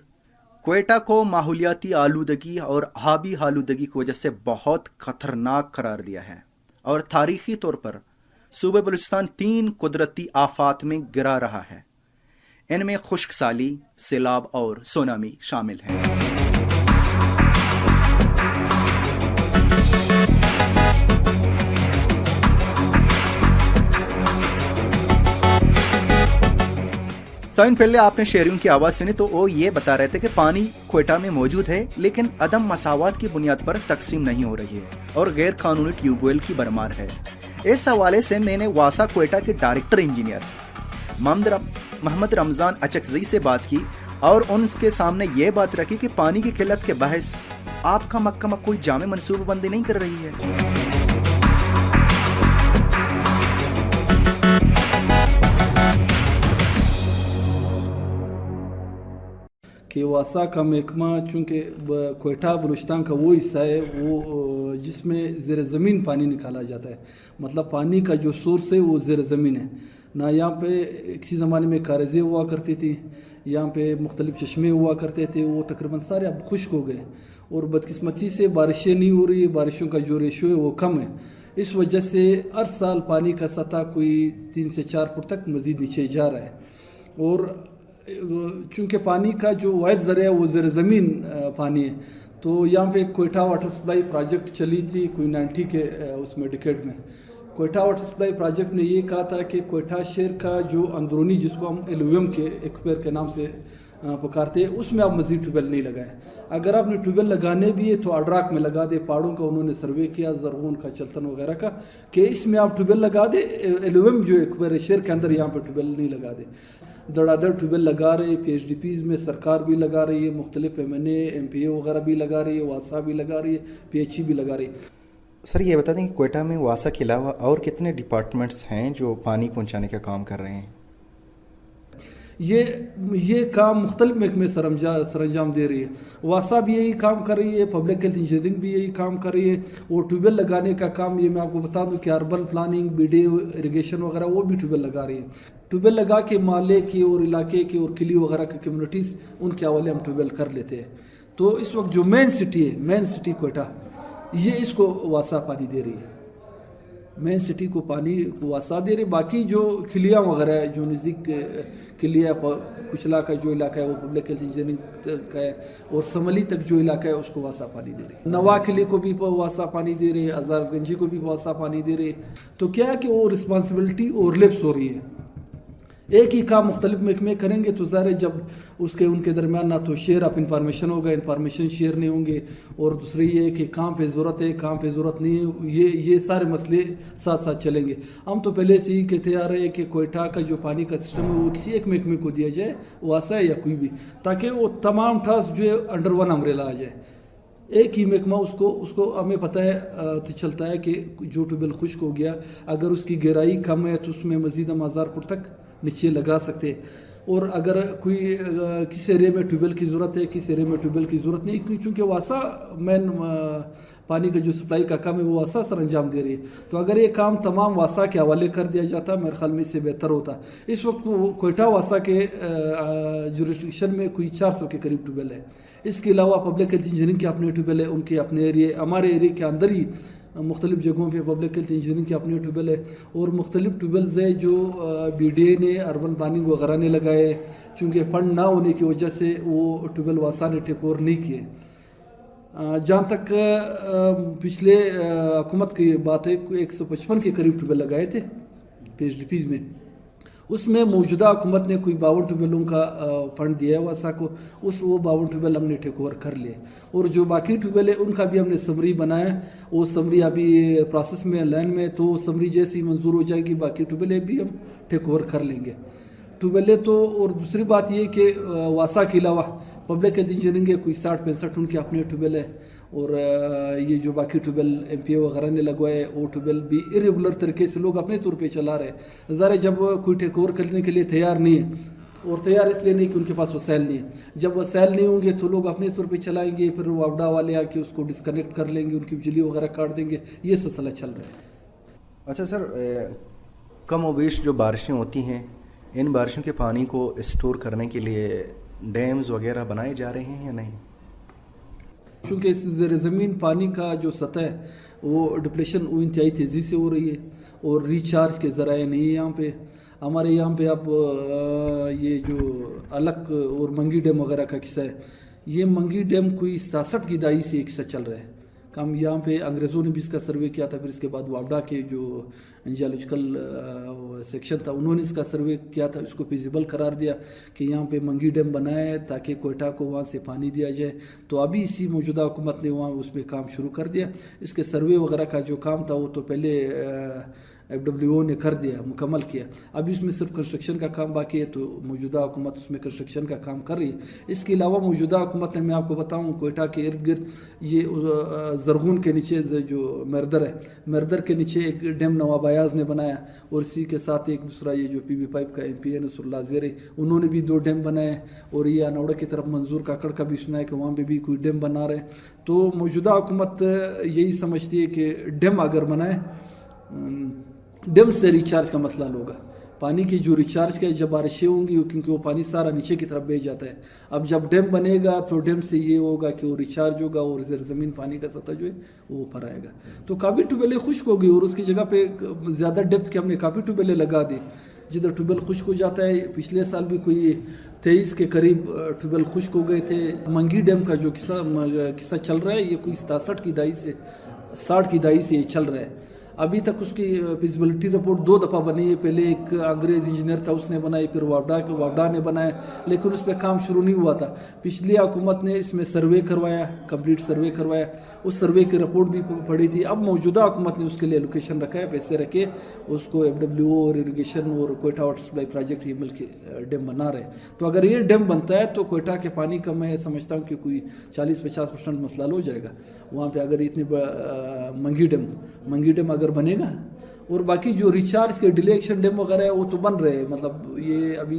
کوئٹہ کو ماحولیاتی آلودگی اور آبی آلودگی کی وجہ سے بہت خطرناک قرار دیا ہے, اور تاریخی طور پر صوبہ بلوچستان 3 قدرتی آفات میں گرا رہا ہے. ان میں خشک سالی, سیلاب اور سونامی شامل ہیں. سائن, پہلے آپ نے شہریوں کی آواز سنی تو وہ یہ بتا رہے تھے کہ پانی کوئٹہ میں موجود ہے لیکن عدم مساوات کی بنیاد پر تقسیم نہیں ہو رہی ہے اور غیر قانونی ٹیوب ویل کی بھرمار ہے. اس حوالے سے میں نے واسا کوئٹہ کے ڈائریکٹر انجینئر محمد رمضان اچکزئی سے بات کی اور ان کے سامنے یہ بات رکھی کہ پانی کی قلت کے باعث آپ کا محکمہ کوئی جامع منصوبہ بندی نہیں کر رہی ہے. کہ واسا کا محکمہ چونکہ کوئٹہ بلوچستان کا وہ حصہ ہے وہ جس میں زیر زمین پانی نکالا جاتا ہے, مطلب پانی کا جو سورس ہے وہ زیر زمین ہے. نہ یہاں پہ کسی زمانے میں کارزیں ہوا کرتی تھی, یہاں پہ مختلف چشمے ہوا کرتے تھے, وہ تقریباً سارے اب خشک ہو گئے اور بدقسمتی سے بارشیں نہیں ہو رہی, بارشوں کا جو ریشو ہے وہ کم ہے. اس وجہ سے ہر سال پانی کا سطح کوئی 3 سے 4 فٹ تک مزید نیچے جا رہا ہے. اور چونکہ پانی کا جو واحد ذریعہ ہے وہ زیر زمین پانی ہے, تو یہاں پہ کوئٹہ واٹر سپلائی پروجیکٹ چلی تھی کوئی 90 کے اس میں ڈیکیڈ میں. کوئٹہ واٹر سپلائی پروجیکٹ نے یہ کہا تھا کہ کوئٹہ شہر کا جو اندرونی جس کو ہم ایلویم کے ایکوپیئر کے نام سے پکارتے ہیں اس میں آپ مزید ٹیوب ویل نہیں لگائیں. اگر آپ نے ٹیوب ویل لگانے بھی ہے تو اڈراک میں لگا دے. پہاڑوں کا انہوں نے سروے کیا, زرغون کا, چلتن وغیرہ کا, کہ اس میں آپ ٹیوب ویل لگا دے. ایلویم جو ایکوپیئر شہر کے اندر یہاں پہ ٹیوب ویل نہیں لگا دے. دڑا دڑ ٹیوب ویل لگا رہے, پی ایچ ڈی پیز میں سرکار بھی لگا رہی ہے, مختلف ایم پی اے وغیرہ بھی لگا رہی ہے, واسا بھی لگا رہی ہے, پی ایچ ای بھی لگا رہی ہے. سر یہ بتا دیں کہ کوئٹہ میں واسا کے علاوہ اور کتنے ڈپارٹمنٹس ہیں جو پانی پہنچانے کا کام کر رہے ہیں؟ یہ کام مختلف محکمے سر انجام دے رہی ہے. واسا بھی یہی کام کر رہی ہے, پبلک ہیلتھ انجینئرنگ بھی یہی کام کر رہی ہے. اور ٹیوب ویل لگانے کا کام یہ میں آپ کو بتا دوں کہ urban planning, B D irrigation وغیرہ وہ بھی ٹیوب ویل لگا رہی ہے. ٹیوب ویل لگا کے محلے کی اور علاقے کی اور کلی وغیرہ کی کمیونٹیز ان کے حوالے ہم ٹیوب ویل کر لیتے ہیں. تو اس وقت جو مین سٹی کوئٹہ, یہ اس کو واسا پانی دے رہی ہے. مین سٹی کو پانی واسا دے رہی. باقی جو کلیاں وغیرہ ہے, جو نزدیک کلیہ کچلا کا جو علاقہ ہے وہ پبلک ہیلتھ انجینئرنگ کا ہے, اور سملی تک جو علاقہ ہے اس کو واسا پانی دے رہی ہے. نوا کلی کو بھی واسا پانی دے رہے, ہزار گنجی کو بھی واسا پانی دے رہے. تو کیا ہے کہ وہ رسپانسبلٹی اوور لیپس ہو رہی ہے. ایک ہی کام مختلف محکمے کریں گے تو ظاہر ہے جب ان کے درمیان نہ تو شیئر آف انفارمیشن ہوگا, انفارمیشن شیئر نہیں ہوں گے, اور دوسری یہ کہ کہاں پہ ضرورت ہے کہاں پہ ضرورت نہیں ہے, یہ سارے مسئلے ساتھ ساتھ چلیں گے. ہم تو پہلے سے ہی کہتے آ رہے ہیں کہ کوئٹہ کا جو پانی کا سسٹم ہے وہ کسی ایک محکمے کو دیا جائے, واسا ہے یا کوئی بھی, تاکہ وہ تمام ٹاسک جو ہے انڈر ون امبریلا آ جائے. एक ही महकमा उसको हमें पता है तो चलता है कि जो ट्यूबवेल खुश्क हो गया, अगर उसकी गहराई कम है तो उसमें मज़ीद हम 1000 फुट तक नीचे लगा सकते हैं। और अगर कोई किस एरिया में ट्यूबवेल की ज़रूरत है, किस एरिया में ट्यूबवेल की ज़रूरत नहीं, क्योंकि वासा मेन पानी का जो सप्लाई का काम है वो वासा सर अंजाम दे रही है, तो अगर ये काम तमाम वासा के हवाले कर दिया जाता मेरे ख्याल में इससे बेहतर होता। इस वक्त कोयटा वासा के जुरिस्डिक्शन में कोई 400 के करीब ट्यूबवेल है। इसके अलावा पब्लिक हेल्थ इंजीनियरिंग के अपने ट्यूबवेल है, उनके अपने एरिया, हमारे एरिया के अंदर ही मुख्तलिफ जगहों पे पब्लिक हेल्थ इंजीनियरिंग के अपने ट्यूबवेल है। और मुख्तलिफ ट्यूबवेल्स है जो BDA ने अर्बन प्लानिंग वगैरह ने लगाए, चूँकि फंड ना होने की वजह से वो ट्यूबवेल वासा ने टेक ओवर नहीं किए। जहाँ तक पिछले हुकूमत की बात है, 155 के करीब ट्यूबवेल लगाए थे PHDPs में, उसमें मौजूदा हुकूमत ने कोई 52 ट्यूबवेलों का फंड दिया है वासा को, वो 52 ट्यूबवेल हमने टेक ओवर कर लिए। और जो बाकी ट्यूबवेल है उनका भी हमने समरी बनाया, वो समरी अभी प्रोसेस में लाइन में, तो समरी जैसी मंजूर हो जाएगी बाकी ट्यूबवेल भी हम टेक ओवर कर लेंगे ट्यूबवेल तो। और दूसरी बात ये कि वासा के अलावा पब्लिक हेल्थ इंजीनियरिंग के कोई 60-65 उनके अपने ट्यूबवेल है। और ये जो बाकी ट्यूबवेल MPA वगैरह ने लगवाए, वो ट्यूबवेल भी इरेगुलर तरीके से लोग अपने तौर पे चला रहे। ज़रा जब कोई टेक ओवर करने के लिए तैयार नहीं है, और तैयार इसलिए नहीं कि उनके पास वसाइल नहीं है, जब वसाइल नहीं होंगे तो लोग अपने तौर पे चलाएंगे, फिर वापडा वाले आके उसको डिस्कनेक्ट कर लेंगे, उनकी बिजली वगैरह काट देंगे, ये सिलसिला चल रहा है। अच्छा सर, कम ओबेश जो बारिशें होती हैं, इन बारिशों के पानी को स्टोर करने के लिए डैम्स वगैरह बनाए जा रहे हैं या नहीं? चूँकि इस ज़मीन पानी का जो सतह है वो डिप्लेशन वो इंतहाई तेज़ी से हो रही है, और रिचार्ज के ज़राए नहीं है यहाँ पे। हमारे यहाँ पे अब ये जो अलग और मंगी डैम वगैरह का किस्सा है, ये मंगी डैम कोई 67 की दहाई से एक किस्सा चल रहा है काम। यहाँ पे अंग्रेज़ों ने भी इसका सर्वे किया था, फिर इसके बाद वापडा के जो जियोलॉजिकल सेक्शन था उन्होंने इसका सर्वे किया था, इसको फिजिबल करार दिया कि यहाँ पे मंगी डैम बनाए ताकि कोयटा को वहाँ से पानी दिया जाए। तो अभी इसी मौजूदा हुकूमत ने वहाँ उसमें काम शुरू कर दिया। इसके सर्वे वगैरह का जो काम था वो तो पहले FWO ने कर दिया, मुकम्मल किया। अभी उसमें सिर्फ कंस्ट्रक्शन का काम बाकी है, तो मौजूदा हुकूमत उसमें कंस्ट्रक्शन का काम कर रही है। इसके अलावा मौजूदा हुकूमत ने, मैं आपको बताऊं, कोयटा के इर्द गिर्द ये जरगून के नीचे जो मरदर है, मरदर के नीचे एक डैम नवाब अयाज ने बनाया, और इसी के साथ एक दूसरा ये जो PB पाइप का MPA नसरुल्लाह ज़ेरे, उन्होंने भी 2 डैम बनाए। और ये अनौड़ा की तरफ मंजूर काकड़ का भी सुना है कि वहाँ पर भी कोई डैम बना रहे। तो मौजूदा हुकूमत यही समझती है कि डैम अगर बनाए, डैम से रिचार्ज का मसला होगा। पानी की जो रिचार्ज का जब बारिशें होंगी, क्योंकि वो पानी सारा नीचे की तरफ बह जाता है, अब जब डैम बनेगा तो डैम से ये होगा कि वो रिचार्ज होगा और ज़मीन पानी का सतह जो है वो ऊपर आएगा। तो काफ़ी ट्यूबवेलें खुश्क हो गई, और उसकी जगह पे ज़्यादा डेप्थ के हमने काफ़ी ट्यूबवेलें लगा दी। जिधर ट्यूबवेल खुश्क हो जाता है, पिछले साल भी कोई 23 के करीब ट्यूबवेल खुश्क हो गए थे। मंगी डैम का जो किस्सा चल रहा है, ये कोई 67 की दहाई से 60 की दहाई से ये चल रहा है। अभी तक उसकी फिजिबिलिटी रिपोर्ट 2 दफ़ा बनी है। पहले एक अंग्रेज़ इंजीनियर था, उसने बनाई, फिर वापडा ने बनाया, लेकिन उस पर काम शुरू नहीं हुआ था। पिछली हुकूमत ने इसमें सर्वे करवाया, कंप्लीट सर्वे करवाया, उस सर्वे की रिपोर्ट भी पड़ी थी। अब मौजूदा हुकूमत ने उसके लिए एलोकेशन रखा है, पैसे रखे, उसको FWO और इरीगेशन और कोयटा वाटर सप्लाई प्रोजेक्ट ये मिल के डैम बना रहे। तो अगर ये डैम बनता है तो कोयटा के पानी का मैं समझता हूँ कि कोई 40-50% मसला हो जाएगा वहाँ पे। अगर इतनी मंगी डैम अगर बनेगा, और बाकी जो रिचार्ज के डिले एक्शन डैम वगैरह है वो तो बन रहे हैं। मतलब ये अभी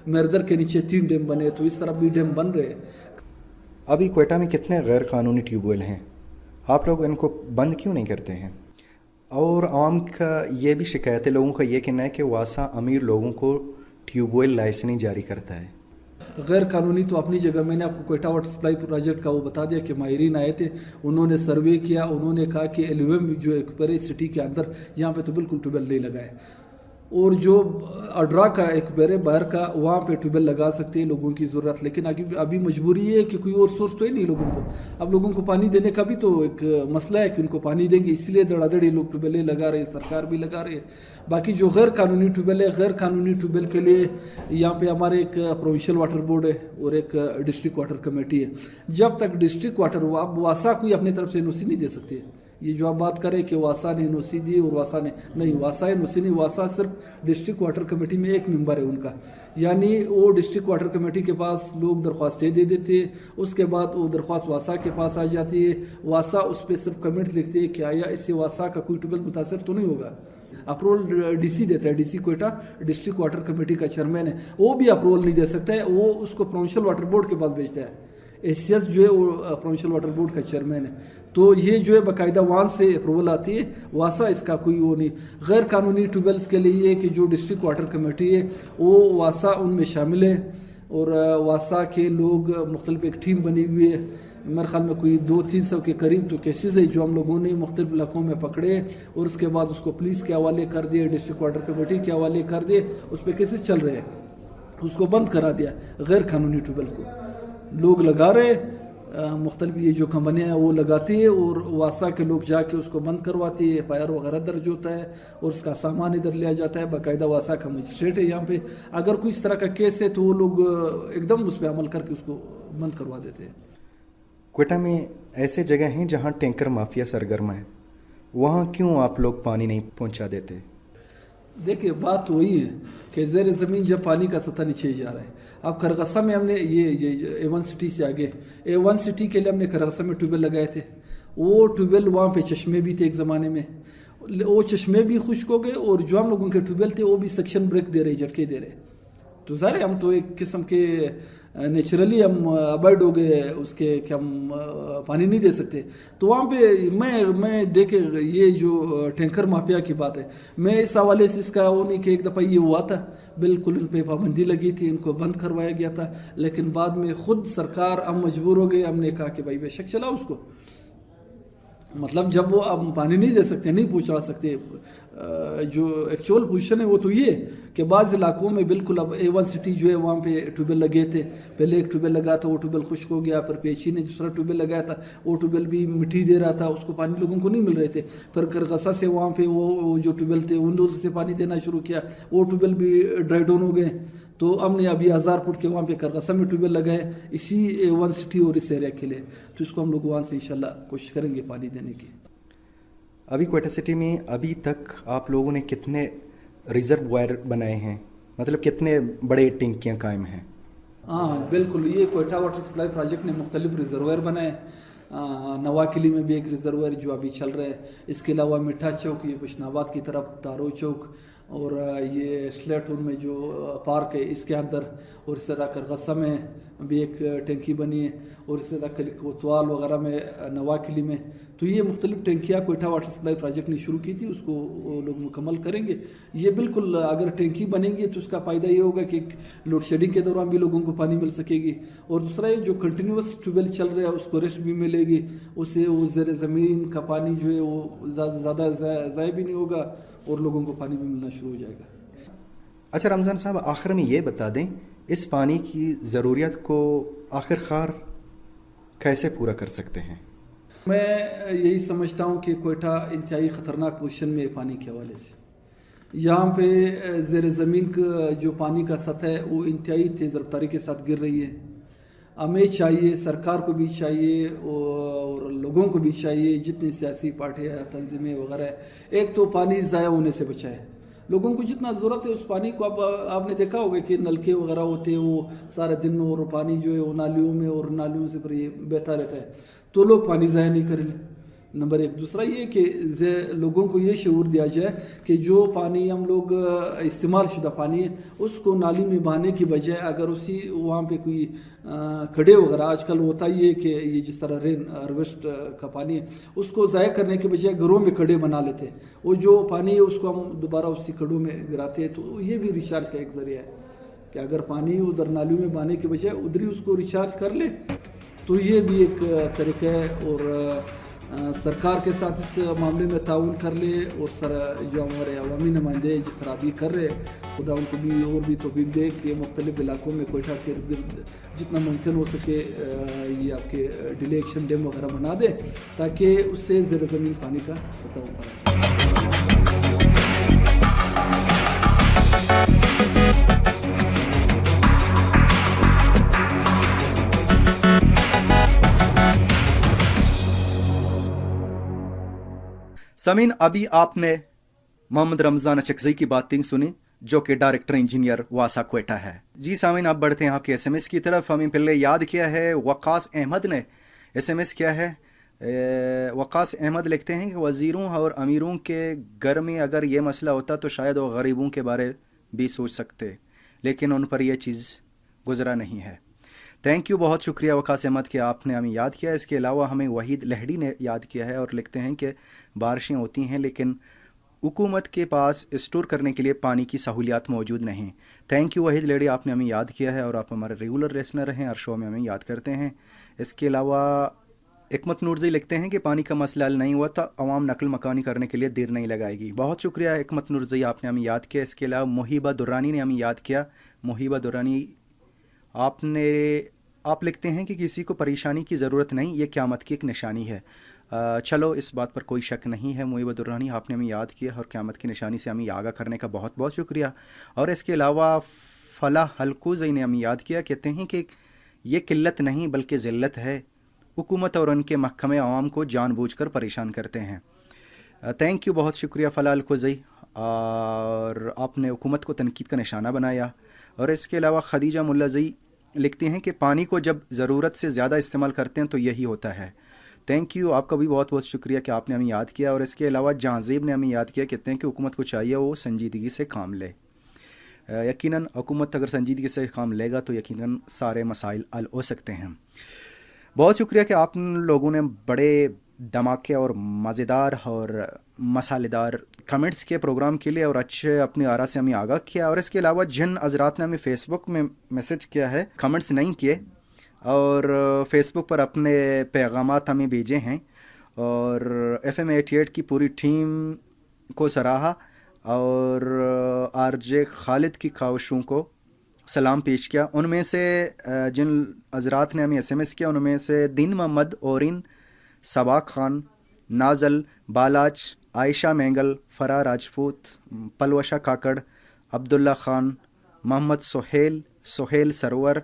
मेरदर के नीचे 3 डैम बने, तो इस तरफ भी डैम बन रहे हैं। अभी कोयटा में कितने गैर कानूनी ट्यूबवेल हैं? आप लोग इनको बंद क्यों नहीं करते हैं? और आवाम का ये भी शिकायत है, लोगों का ये कहना है कि वासा अमीर लोगों को ट्यूबवेल लाइसेंस जारी करता है। गैर कानूनी तो अपनी जगह, मैंने आपको कोयटा वाटर सप्लाई प्रोजेक्ट का वो बता दिया कि माहिरीन आए थे, उन्होंने सर्वे किया, उन्होंने कहा कि LUM जो एक्वेरी सिटी के अंदर यहाँ पे तो बिल्कुल ट्यूबवेल नहीं लगाए, और जो अड्रा का एक्वेरी बाहर का वहाँ पे ट्यूबवेल लगा सकते हैं लोगों की ज़रूरत। लेकिन अभी मजबूरी है कि कोई और सोर्स तो है नहीं लोगों को। अब लोगों को पानी देने का भी तो एक मसला है कि उनको पानी देंगे, इसलिए धड़ाधड़ी लोग ट्यूबवेलें लगा रहे हैं, सरकार भी लगा रही है। बाकी जो गैर कानूनी ट्यूबवेल है, गैर कानूनी ट्यूबवेल के लिए यहाँ पे हमारे एक प्रोविंशियल वाटर बोर्ड है और एक डिस्ट्रिक्ट वाटर कमेटी है। जब तक डिस्ट्रिक्ट वाटर, अब वासा कोई अपनी तरफ से NOC नहीं दे सकती है, ये जो आप बात करें कि वासा ने एनओसी दी और वासा ने नहीं, वासा एनओसी नहीं, वासा सिर्फ डिस्ट्रिक्ट वाटर कमेटी में एक मेंबर है उनका, यानी वो डिस्ट्रिक्ट वाटर कमेटी के पास लोग दरख्वास्तें दे देते हैं, उसके बाद वो दरख्वास्त वासा के पास आ जाती है, वासा उस पर सिर्फ कमेंट लिखते हैं कि आया इससे वासा का कोई ट्यूबवेल मुतासर तो नहीं होगा। अप्रूवल डीसी देता है, DC Quetta district water committee का चेयरमैन है, वो भी अप्रूवल नहीं दे सकता है, वो उसको प्रोविंशियल वाटर बोर्ड के पास भेजता है। एसीएस जो है वो प्रोविंशियल वाटर बोर्ड का चेयरमैन है, तो ये जो है बाकायदा वहाँ से अप्रूवल आती है, वासा इसका कोई वो नहीं। गैर कानूनी ट्यूबवेल्स के लिए ये कि जो डिस्ट्रिक्ट वाटर कमेटी है वो वासा उनमें शामिल है, और वासा के लोग मुख्तलिफ एक टीम बनी हुई है, मेरे ख्याल में कोई 200-300 के करीब तो केसेस है जो हम लोगों ने मुख्तलिफ इलाकों में पकड़े, और उसके बाद उसको पुलिस के हवाले कर दिए, डिस्ट्रिक्ट वाटर कमेटी के हवाले कर दिए, उस पर केसेस चल रहे हैं, उसको बंद करा दिया। गैर कानूनी ट्यूबवेल को लोग लगा रहे, मुख्तलिफ ये जो कंपनियाँ हैं वो लगाती है, और वासा के लोग जाके उसको बंद करवाती है, FIR वगैरह दर्ज होता है, और उसका सामान इधर लिया जाता है। बाकायदा वासा का मजिस्ट्रेट है यहाँ पे, अगर कोई इस तरह का केस है तो वो लोग एकदम उस पर अमल करके उसको बंद करवा देते हैं। क्वेटा में ऐसे जगह हैं जहाँ टैंकर माफिया सरगर्म है, वहाँ क्यों आप लोग पानी नहीं पहुँचा देते? देखिए बात वही है कि ज़ेर ज़मीन जब पानी का सतह नीचे जा रहा है, अब खरगसा में हमने ये A1 सिटी से आगे A1 सिटी के लिए हमने खरगसा में ट्यूबवेल लगाए थे, वो ट्यूबवेल वहाँ पे चश्मे भी थे एक ज़माने में, वो चश्मे भी खुश्क हो गए, और जो हम लोगों के ट्यूबवेल थे वो भी सक्शन ब्रेक दे रहे, झटके दे रहे। तो ज़ाहिर हम तो एक किस्म के नेचुरली हम अवॉइड हो गए उसके कि हम पानी नहीं दे सकते। तो वहाँ पे मैं देखे ये जो टैंकर माफिया की बात है, मैं इस हवाले से इसका वो नहीं कि एक दफ़ा ये हुआ था, बिल्कुल उन पर पाबंदी लगी थी, इनको बंद करवाया गया था, लेकिन बाद में खुद सरकार हम मजबूर हो गए, हमने कहा कि भाई बेशक चलाओ उसको, मतलब जब वो अब पानी नहीं दे सकते, नहीं पहुँचा सकते, जो एक्चुअल पोजीशन है वो तो ये कि बाज़ इलाकों में बिल्कुल अब A1 सिटी जो है वहाँ पे ट्यूबवेल लगे थे, पहले एक ट्यूबवेल लगा था, वो ट्यूबवेल खुश्क हो गया, फिर पेची ने दूसरा ट्यूबवेल लगाया था, वो ट्यूबवेल भी मिट्टी दे रहा था, उसको पानी लोगों को नहीं मिल रहे थे, फिर करगसा से वहाँ पे वो जो ट्यूबवेल थे उन से पानी देना शुरू किया, वो ट्यूबवेल भी ड्राई डाउन हो गए। तो हमने अभी 1000 फुट के वहाँ पे करगसा में ट्यूबवेल लगाए इसी A1 सिटी और इस एरिया के लिए, तो इसको हम लोग वहाँ से इंशाल्लाह कोशिश करेंगे पानी देने की। अभी क्वेटा सिटी में अभी तक आप लोगों ने कितने रिजर्वायर बनाए हैं, मतलब कितने बड़े टैंकियाँ कायम हैं? हाँ बिल्कुल, ये क्वेटा वाटर सप्लाई प्रोजेक्ट ने मुख्तलिफ रिजर्वायर बनाए, नवाकिली में भी एक रिजर्वायर जो अभी चल रहा है, इसके अलावा मिठा चौक, ये बशनाबाद की तरफ तारो चौक, और ये स्लेटून में जो पार्क है इसके अंदर, और इस तरह करगसा में भी एक टैंकी बनी है, और इस तरह कोतवाल वगैरह में नवाकिली में। तो ये मुख्तलिफ टैंकियाँ कोयटा वाटर सप्लाई प्रोजेक्ट ने शुरू की थी, उसको लोग मुकम्मल करेंगे। ये बिल्कुल अगर टैंकी बनेगी तो उसका फ़ायदा ये होगा कि लोड शेडिंग के दौरान भी लोगों को पानी मिल सकेगी, और दूसरा ये जो कंटिन्यूस ट्यूबवेल चल रहा है उसको रेस्ट भी मिलेगी, उससे वो ज़ेर ज़मीन का पानी जो है वो ज़्यादा ज़ाया भी नहीं होगा, और लोगों को पानी भी मिलना शुरू हो जाएगा। अच्छा रमज़ान साहब, आखिर में ये बता दें, इस पानी की ज़रूरियत को आखिरकार कैसे पूरा कर सकते हैं? मैं यही समझता हूँ कि कोयटा इंतहाई ख़तरनाक पोजीशन में है पानी के हवाले से। यहाँ पे ज़ेर ज़मीन का जो पानी का सतह है वो इंतहाई तेज़ रफ्तारी के साथ गिर रही है। हमें चाहिए, सरकार को भी चाहिए और लोगों को भी चाहिए, जितनी सियासी पार्टियाँ तंजीमें वगैरह, एक तो पानी ज़ाया होने से बचाए। लोगों को जितना ज़रूरत है उस पानी को, आपने देखा होगा कि नलके वगैरह होते हैं वो सारे दिन, और पानी जो है वो नालियों में, और नालियों से फिर ये बहता रहता है, तो लोग पानी ज़ाया नहीं करें, नंबर एक। दूसरा ये कि लोगों को ये शऊर दिया जाए कि जो पानी हम लोग इस्तेमाल शुदा पानी है उसको नाली में बहाने की बजाय अगर उसी वहाँ पे कोई खड़े वगैरह, आजकल होता ही है कि ये जिस तरह रेन हार्वेस्ट का पानी है उसको ज़ाया करने के बजाय घरों में खड़े बना लेते हैं, वो जो पानी है उसको हम दोबारा उसी खड़ों में गिराते हैं, तो ये भी रिचार्ज का एक ज़रिया है कि अगर पानी उधर नालियों में बहाने के बजाय उधर ही उसको रिचार्ज कर ले, तो ये भी एक तरीका है। और सरकार के साथ इस मामले में ताउन कर ले, और जो हमारे अवामी नुमाइंदे जिस तरह अभी कर रहे, खुदा उनको भी और भी तौफीक दे कि मुख्तलिफ इलाकों में कोयटा के इर्द गिर्द जितना मुमकिन हो सके ये आपके डिले एक्शन डैम वगैरह बना दे, ताकि उससे ज़ेर ज़मीन पानी का सतह ऊपर आए। सामीन, अभी आपने मोहम्मद रमज़ान अचकज़ई की बातें सुनी जो कि डायरेक्टर इंजीनियर वासा क्वेटा है। जी सामीन, आप बढ़ते हैं आपके SMS की तरफ। हमें पहले याद किया है वकास अहमद ने SMS किया है। वकास अहमद लिखते हैं कि वज़ीरों और अमीरों के घर में अगर ये मसला होता तो शायद वो गरीबों के बारे भी सोच सकते, लेकिन उन पर यह चीज़ गुजरा नहीं है। थैंक यू, बहुत शुक्रिया वकास अहमद कि आपने हमें याद किया। इसके अलावा हमें वहीद लहड़ी ने याद किया है और लिखते हैं कि बारिशें होती हैं लेकिन हुकूमत के पास स्टोर करने के लिए पानी की सहूलियात मौजूद नहीं। थैंक यू वहीद लहड़ी, आपने हमें याद किया है और आप हमारे रेगुलर लिसनर हैं, हर शो में हमें याद करते हैं। इसके अलावा हिकमत नूरजी लिखते हैं कि पानी का मसला हल नहीं हुआ तो अवाम नकल मकानी करने के लिए देर नहीं लगाएगी। बहुत शुक्रिया हिकमत नूरजी, आपने हमें याद किया। इसके अलावा मोहिबा दुर्रानी ने हमें याद किया। मोहिबा दुर्रानी, आप लिखते हैं कि किसी को परेशानी की ज़रूरत नहीं, ये क़यामत की एक निशानी है। चलो, इस बात पर कोई शक नहीं है। मोहिबा दुर्रानी, आपने हमें याद किया और क़यामत की निशानी से हमें आगाह करने का बहुत बहुत शुक्रिया। और इसके अलावा फलाह हल्कूज़ई ने हमें याद किया, कहते हैं कि ये किल्लत नहीं बल्कि ज़िल्लत है, हुकूमत और उनके महकमे आवाम को जानबूझकर परेशान करते हैं। थैंक यू, बहुत शुक्रिया फलाह हल्कूज़ई, और आपने हुकूमत को तनकीद का निशाना बनाया। और इसके अलावा खदीजा मुल्लाज़ई लिखती हैं कि पानी को जब ज़रूरत से ज़्यादा इस्तेमाल करते हैं तो यही होता है। थैंक यू, आपका भी बहुत बहुत शुक्रिया कि आपने हमें याद किया। और इसके अलावा जहाज़ेब ने हमें याद किया, कहते हैं कि हुकूमत को चाहिए वो संजीदगी से काम ले। यकीनन हुकूमत अगर संजीदगी से काम लेगा तो यकीनन सारे मसाइल हल हो सकते हैं। बहुत शुक्रिया कि आप लोगों ने बड़े धमाके और मज़ेदार और मसालेदार कमेंट्स किए प्रोग्राम के लिए और अच्छे अपनी आरा से हमें आगाह किया। और इसके अलावा जिन हज़रात ने हमें फ़ेसबुक में मैसेज किया है, कमेंट्स नहीं किए और फेसबुक पर अपने पैगामात हमें भेजे हैं, और FM 88 की पूरी टीम को सराहा और RJ खालिद की ख्वाहिशों को सलाम पेश किया। उनमें से जिन हज़रात ने हमें SMS किया उनमें से दीन मोहम्मद, ओरिन, सबाक खान, नाजल, बालाच, आयशा मैंगल, फरा राजपूत, पलवशा काकड़, अब्दुल्ला खान, मोहम्मद सोहेल सरवर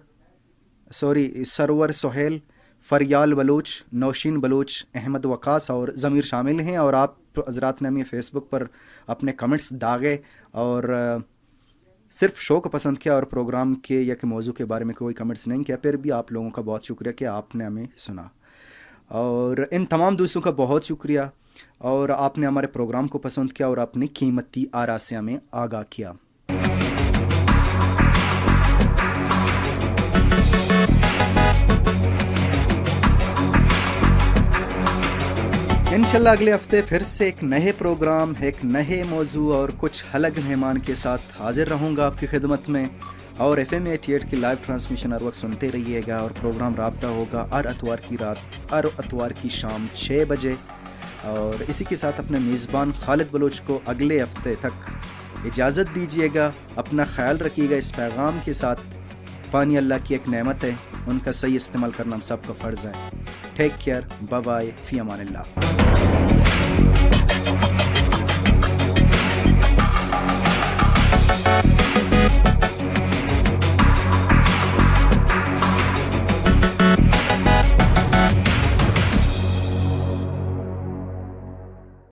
सोहेल, फरियाल बलूच, नौशीन बलूच, अहमद वकास और ज़मीर शामिल हैं। और आप हज़रात ने हमें फ़ेसबुक पर अपने कमेंट्स दागे और सिर्फ शो को पसंद किया और प्रोग्राम के या के मौजू के बारे में कोई कमेंट्स नहीं किया। फिर भी आप लोगों का बहुत शुक्रिया कि आपने हमें सुना, और इन तमाम दोस्तों का बहुत शुक्रिया और आपने हमारे प्रोग्राम को पसंद किया और अपनी कीमती आरा से हमें आगाह किया। इंशाल्लाह अगले हफ्ते फिर से एक नए प्रोग्राम, एक नए मौजू और कुछ अलग मेहमान के साथ हाजिर रहूँगा आपकी खिदमत में। और FM 88 की लाइव ट्रांसमिशन हर वक्त सुनते रहिएगा और प्रोग्राम राब्ता होगा हर अतवार की रात, हर अतवार की शाम 6 बजे। और इसी के साथ अपने मेज़बान खालिद बलोच को अगले हफ्ते तक इजाज़त दीजिएगा। अपना ख्याल रखिएगा इस पैगाम के साथ, पानी अल्लाह की एक नेमत है, उनका सही इस्तेमाल करना हम सबका फ़र्ज़ है। टेक केयर, बाय बाय, फ़ी अमानिल्लाह।